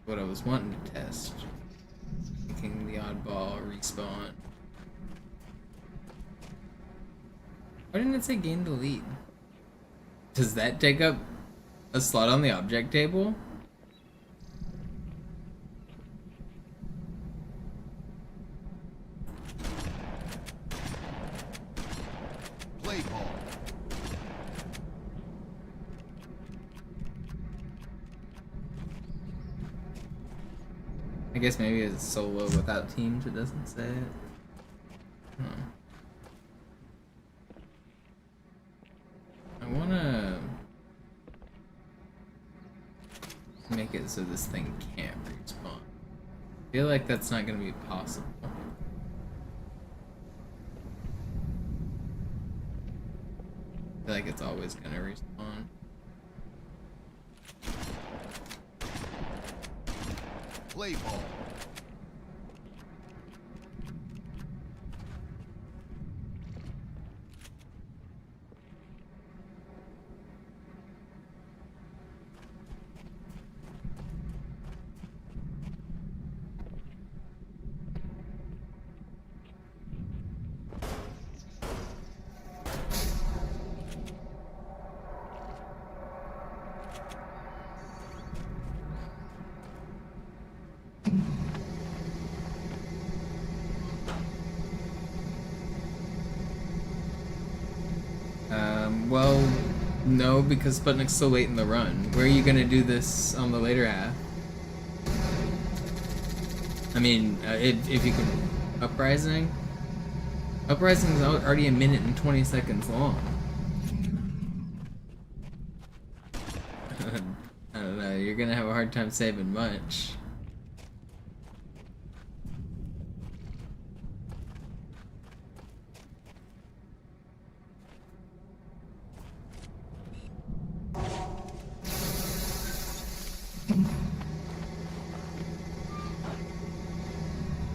What I was wanting to test. Making the oddball respawn. Why didn't it say gain the lead? Does that take up a slot on the object table? Play ball. I guess maybe it's solo without teams, it doesn't say it. I wanna make it so this thing can't respawn. I feel like that's not gonna be possible. I feel like it's always gonna respawn. Play ball. Well, no, because Sputnik's so late in the run. Where are you gonna do this on the later half? I mean, if you can... Uprising? Uprising's already 1 minute and 20 seconds long. I don't know, you're gonna have a hard time saving much.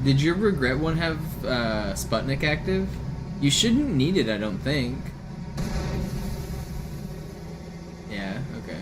Did your regret one have Sputnik active? You shouldn't need it, I don't think. Yeah, okay.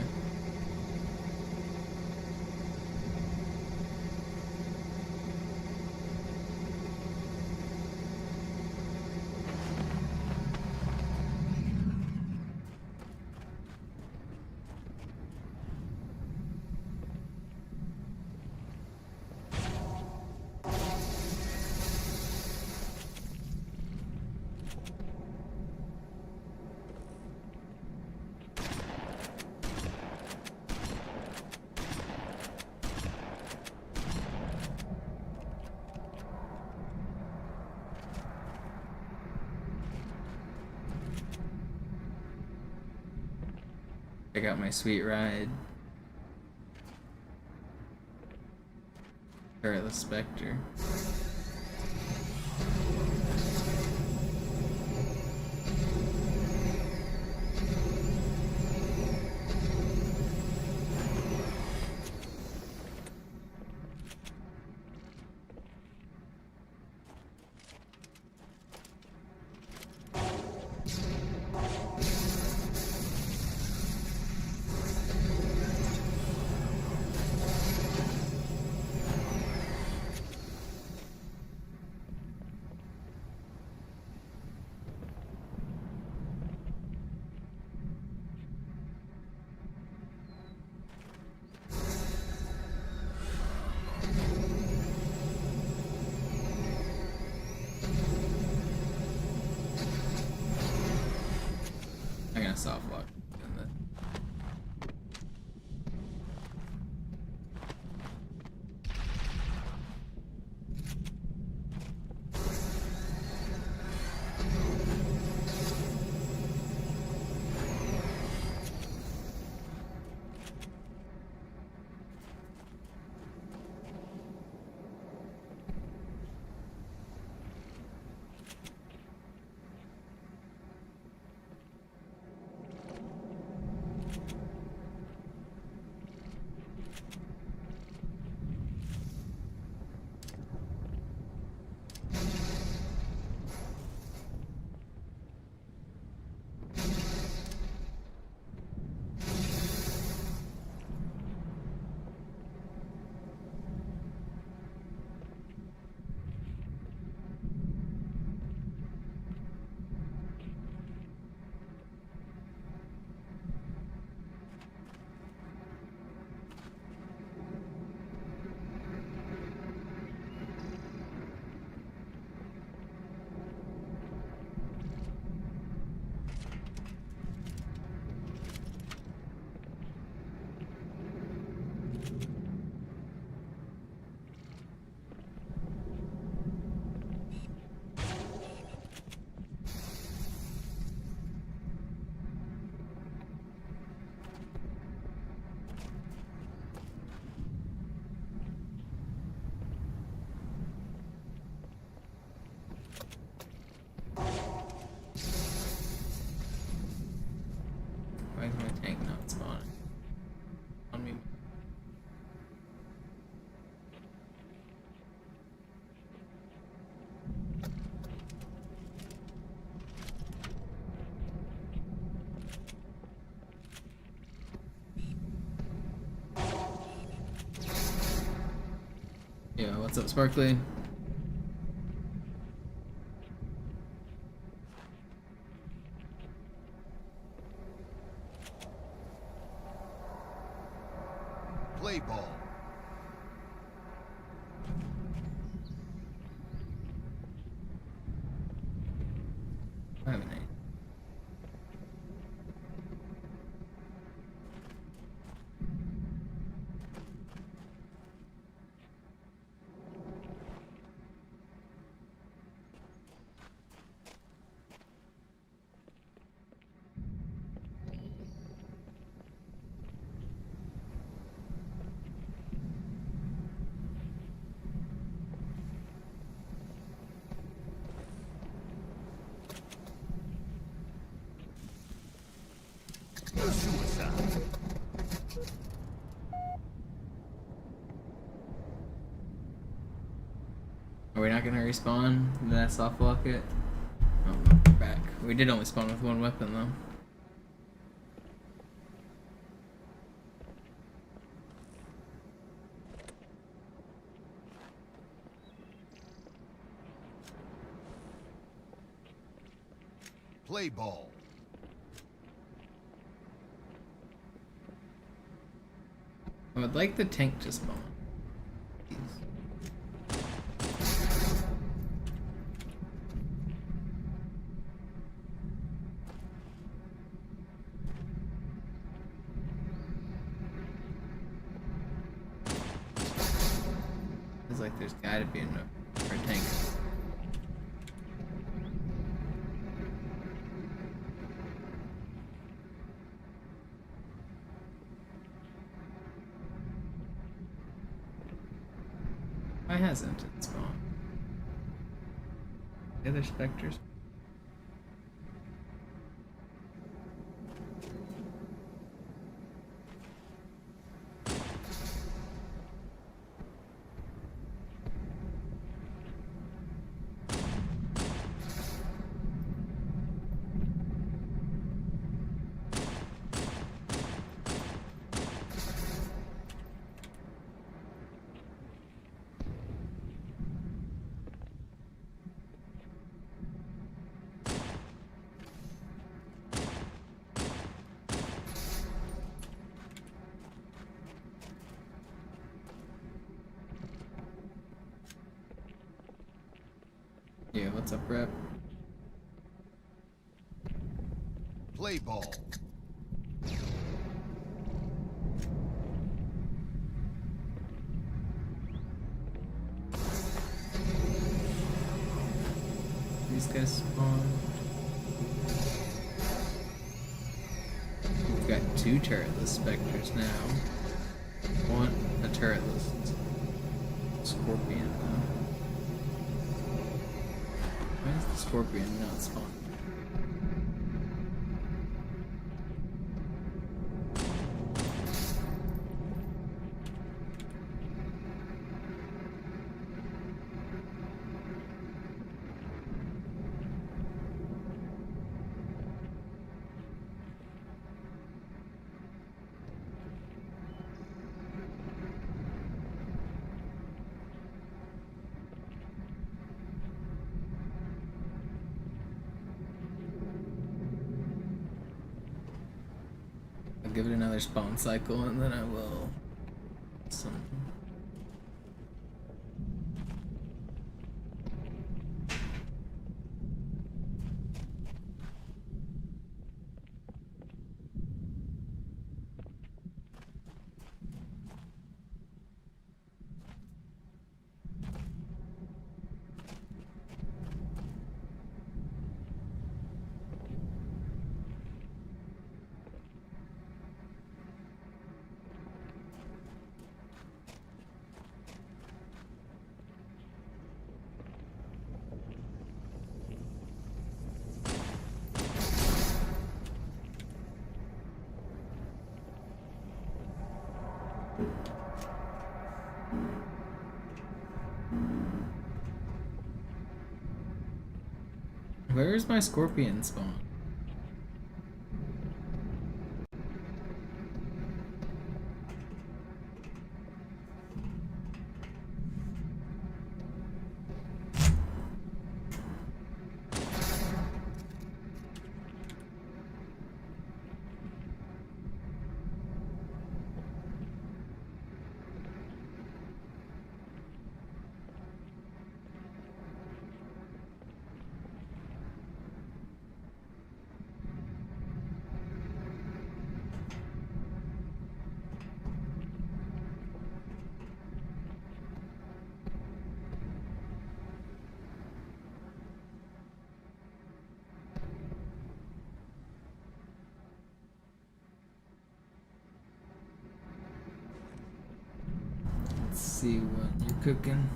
I got my sweet ride. Turretless Spectre. I'm gonna soft lock in the... what's up, Sparkly? Play ball. I have an 8. Are we not gonna respawn? Did I soft lock it? Oh no, we're back. We did only spawn with one weapon though. Play ball. I would like the tank to spawn. Feels like there's gotta be enough for a tank. Why hasn't it spawned? The other specters. Yeah, what's up, rep? Play ball. These guys spawn. We've got 2 turretless specters now. A turretless scorpion though. Why is the scorpion not spawning? I'll give it another spawn cycle and then I will Where is my scorpion spawn? see what you're cooking.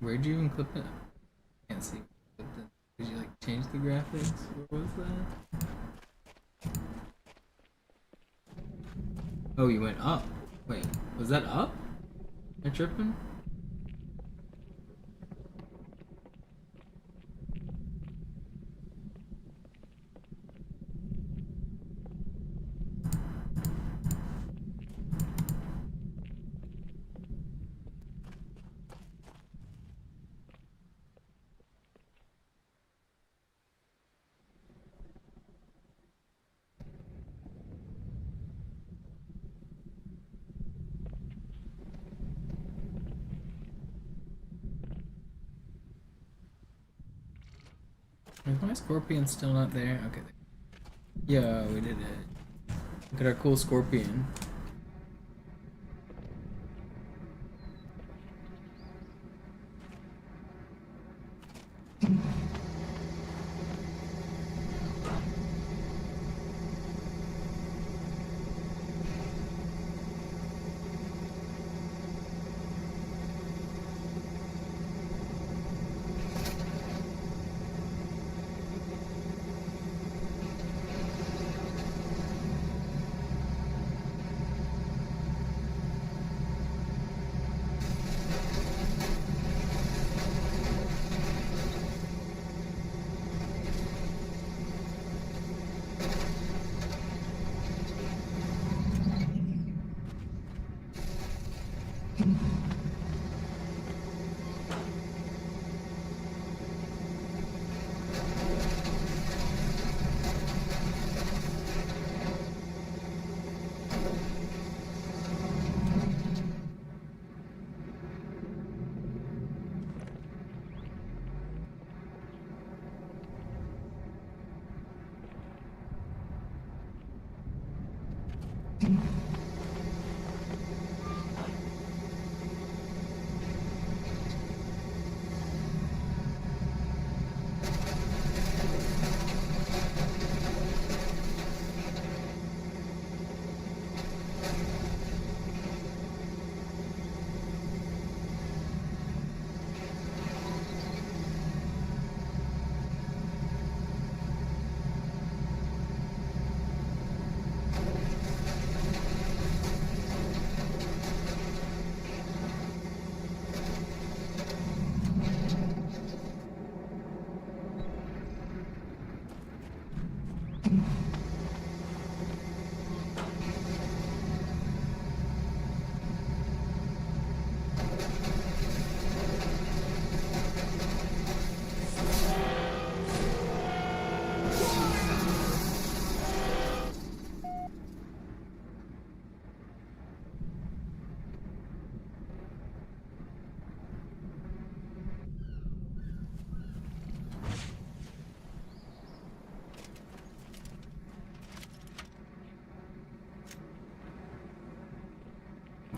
Where'd you even clip it? Can't see. Did you like change the graphics? What was that? Oh, you went up. Wait, was that up? Am I tripping? Is my scorpion still not there? Okay. Yeah, we did it. Look at our cool scorpion.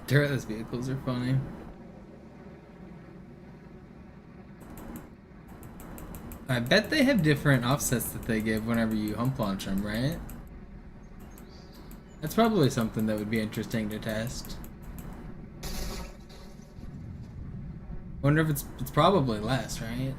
Turretless vehicles are funny. I bet they have different offsets that they give whenever you hump launch them, right? That's probably something that would be interesting to test. Wonder if it's probably less, right?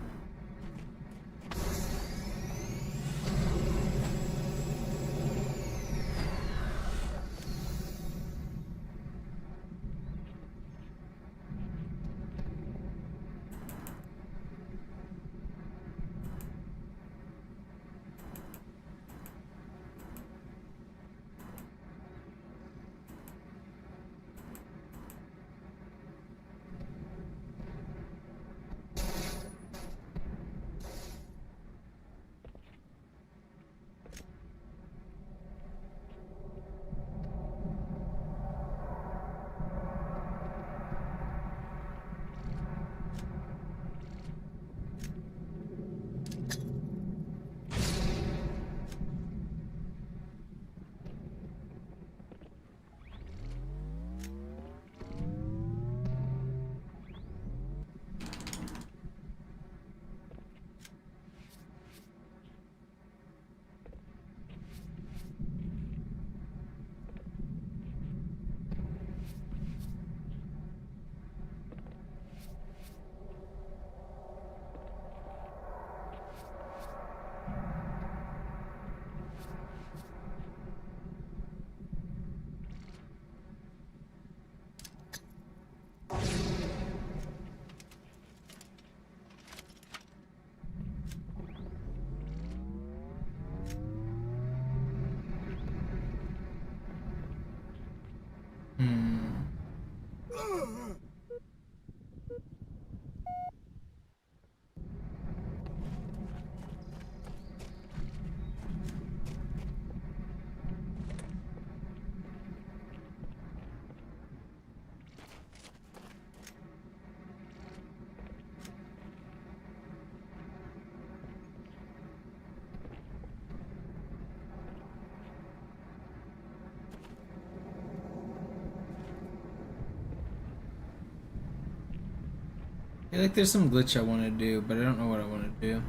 I feel like there's some glitch I want to do, but I don't know what I want to do.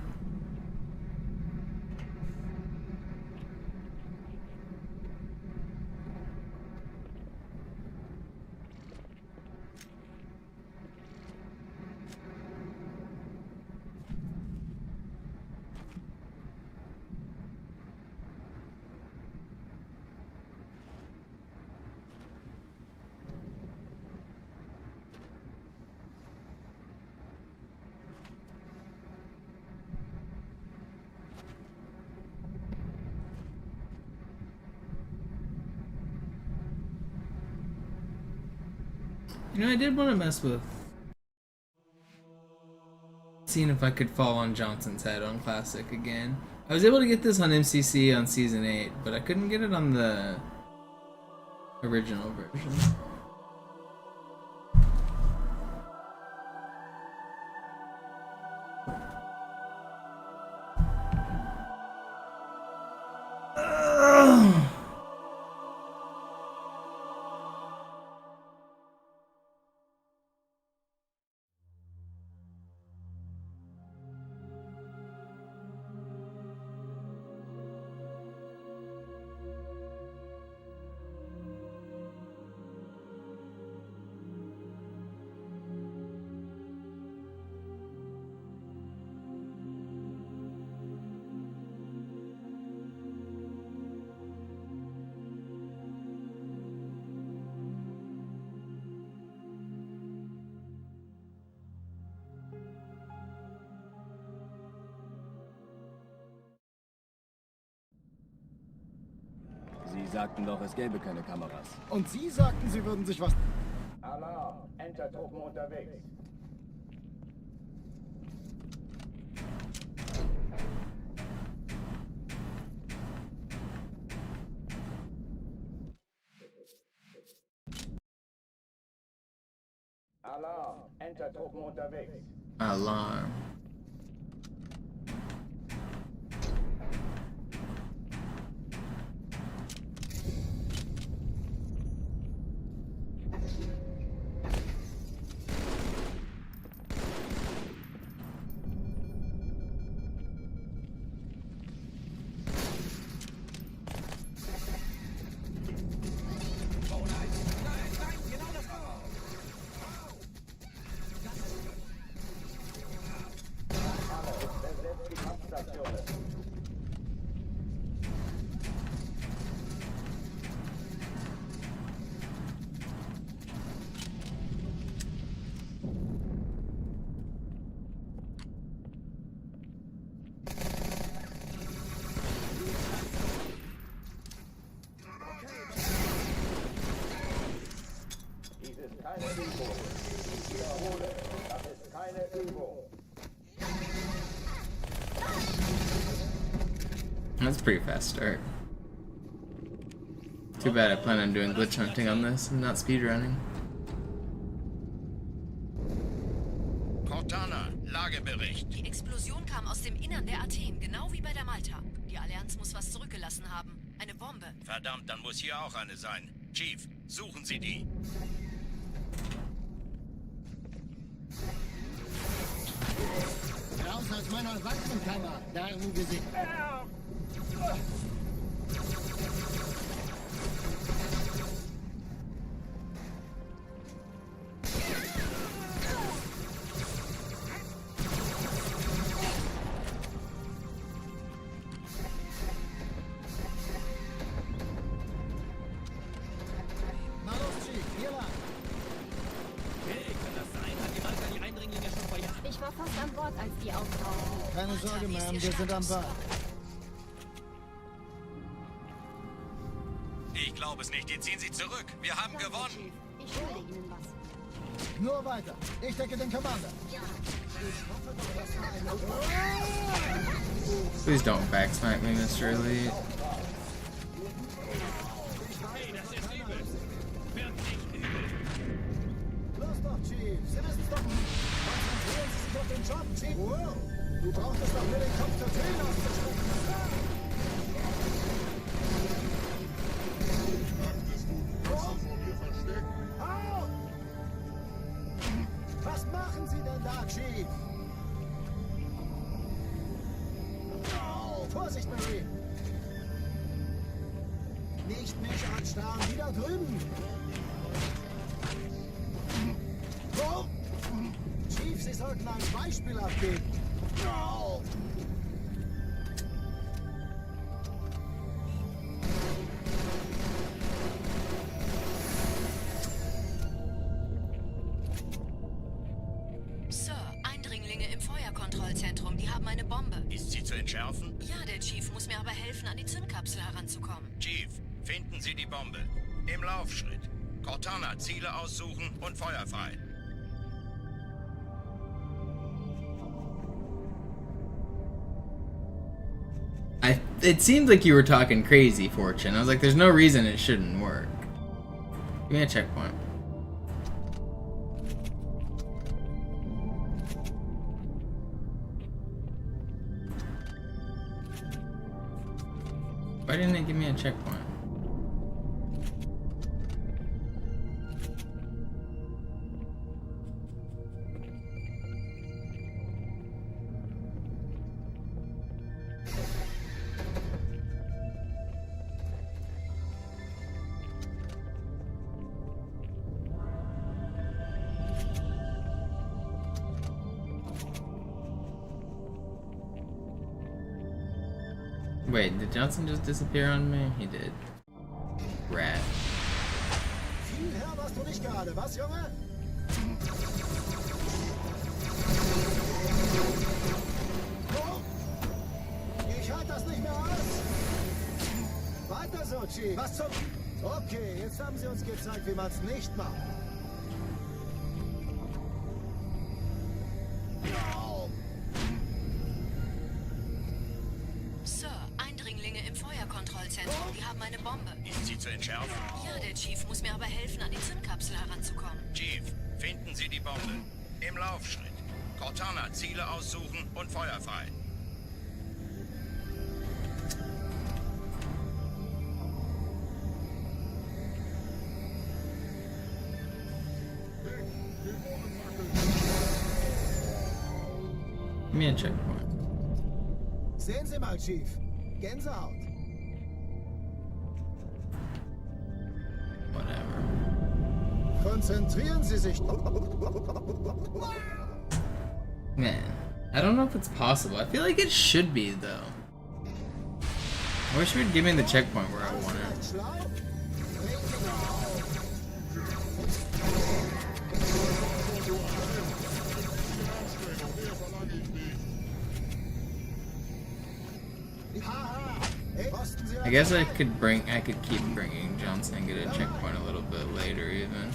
You know, I did want to mess with seeing if I could fall on Johnson's head on Classic again. I was able to get this on MCC on Season 8, but I couldn't get it on the original version. Sie sagten doch, es gäbe keine Kameras. Und Sie sagten, Sie würden sich was... Alarm! Entertruppen unterwegs. Alarm! Entertruppen unterwegs. Alarm. That's a pretty fast start. Too bad I plan on doing glitch hunting on this and not speedrunning. Cortana, Lagebericht. Die Explosion kam aus dem Innern der Athen, genau wie bei der Malta. Die Allianz muss was zurückgelassen haben. Eine Bombe. Verdammt, dann muss hier auch eine sein. Chief, suchen Sie die. Raus aus meiner Waffenkammer, Narrengesicht. Ich war fast an Bord, als die auftauchten. Keine Sorge, Ma'am, wir sind am Bord. Ich glaube es nicht, die ziehen sich zurück. Wir haben gewonnen. Ich schulde Ihnen was. Nur weiter. Ich decke den Commander. Please don't backsnipe me, Mr. Elite. Los doch, Chief. Sie wissen es doch nicht. Konzentrieren Sie sich auf den Job, Chief. Wow. Du brauchst es doch nur, den Kopf zur Tür auszuschrecken. Was machst machen Sie denn da, Chief? Oh, Vorsicht, Marine! Nicht mich anstarren, wieder drüben! Oh. Chief, Sie sollten ein Beispiel abgeben. Oh. Sir, Eindringlinge im Feuerkontrollzentrum, die haben eine Bombe. Ist sie zu entschärfen? Ja, der Chief muss mir aber helfen, an die Zündkapsel heranzukommen. Chief, finden Sie die Bombe. Im Laufschritt. Cortana, Ziele aussuchen und Feuer frei. It seemed like you were talking crazy, Fortune. I was like, there's no reason it shouldn't work. Give me a checkpoint. Why didn't it give me a checkpoint? Wait, did Johnson just disappear on me? He did. Rat. Viel her warst du nicht gerade, was, Junge? Oh. Ich halte das nicht mehr aus. Weiter so, Chief. Was zum... Okay, jetzt haben Sie uns gezeigt, wie man es nicht macht. Sir, Eindringlinge im Feuerkontrollzentrum, die haben eine Bombe. Ist sie zu entschärfen? Ja, der Chief muss mir aber helfen, an die Zündkapsel heranzukommen. Chief, finden Sie die Bombe. Im Laufschritt. Cortana, Ziele aussuchen und Feuer frei. Give me a checkpoint. Sehen Sie mal, Chief. Gänsehaut. Whatever. Konzentrieren Sie sich. Man, I don't know if it's possible. I feel like it should be, though. I wish you'd give me the checkpoint where I want it. Schlau? I guess I could keep bringing Johnson and get a checkpoint a little bit later even.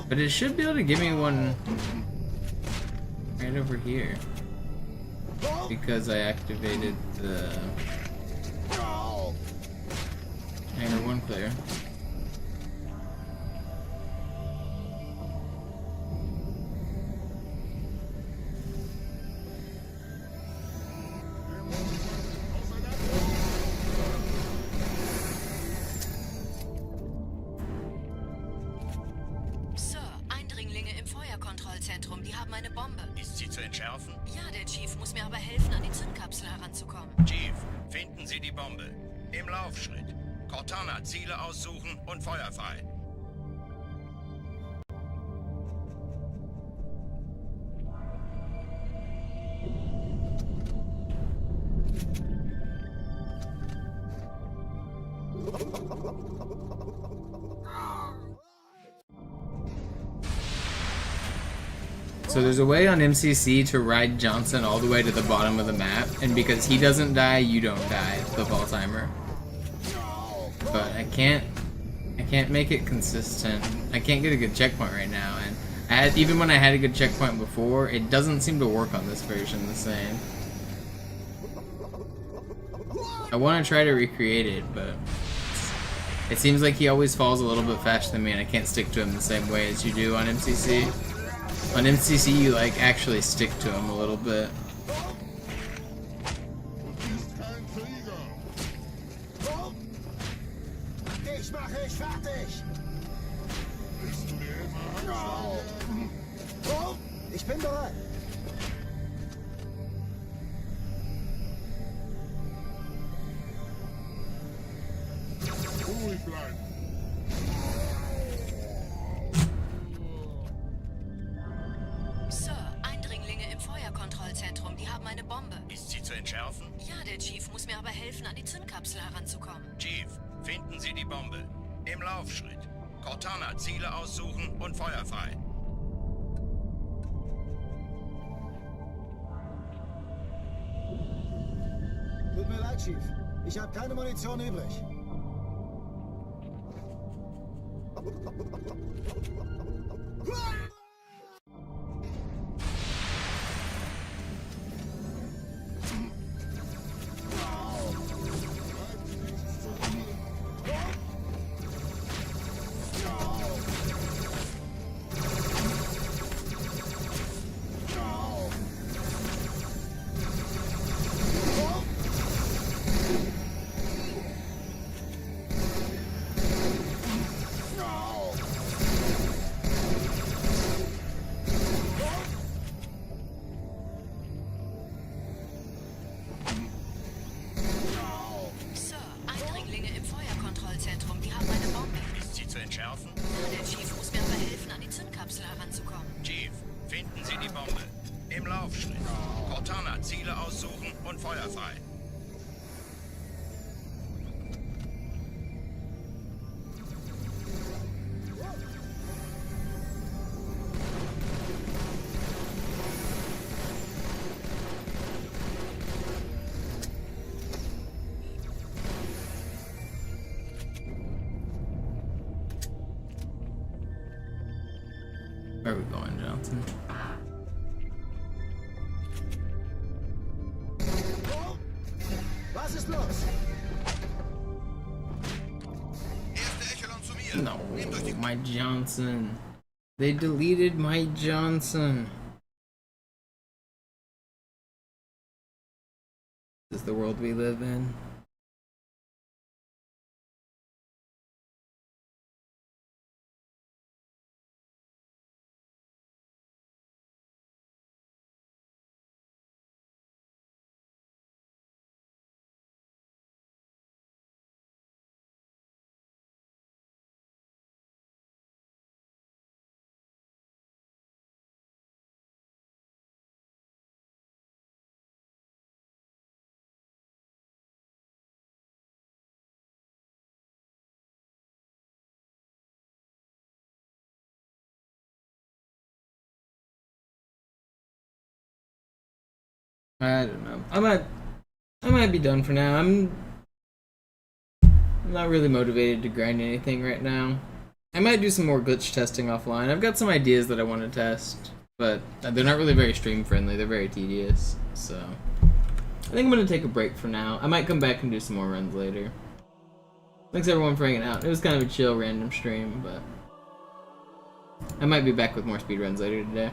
But it should be able to give me one right over here. Because I activated the Hangar 1 clear. Sir, Eindringlinge im Feuerkontrollzentrum, die haben eine Bombe. Ist sie zu entschärfen? Ja, der Chief muss mir aber helfen, an die Zündkapsel heranzukommen. Chief, finden Sie die Bombe. Im Laufschritt. Cortana, Ziele aussuchen und Feuer frei. So there's a way on MCC to ride Johnson all the way to the bottom of the map, and because he doesn't die, you don't die, the fall timer. But I can't make it consistent. I can't get a good checkpoint right now, and even when I had a good checkpoint before, it doesn't seem to work on this version the same. I want to try to recreate it, but it seems like he always falls a little bit faster than me, and I can't stick to him the same way as you do on MCC. On MCC, you like actually stick to him a little bit. Dich mache ich fertig! Ich bin bereit. Ruhig bleiben. Sir, Eindringlinge im Feuerkontrollzentrum. Die haben eine Bombe. Ist sie zu entschärfen? Ja, der Chief muss mir aber helfen, an die Zündkapsel heranzukommen. Chief, finden Sie die Bombe. Im Laufschritt. Cortana, Ziele aussuchen und Feuer frei. Tut mir leid, Chief. Ich habe keine Munition übrig. Sir, Eindringlinge im Feuerkontrollzentrum. Die haben eine Bombe. Ist sie zu entschärfen? Ja, der Chief muss mir aber helfen, an die Zündkapsel heranzukommen. Chief, finden Sie die Bombe. Im Laufschritt. Cortana, Ziele aussuchen und Feuer frei. Where are we going, Johnson? Was ist los? Erste Echelon zu mir. No, Nehmt euch die my Johnson. They deleted my Johnson. This is the world we live in. I don't know. I might be done for now. I'm not really motivated to grind anything right now. I might do some more glitch testing offline. I've got some ideas that I want to test, but they're not really very stream friendly. They're very tedious. So I think I'm gonna take a break for now. I might come back and do some more runs later. Thanks everyone for hanging out. It was kind of a chill random stream, but I might be back with more speedruns later today.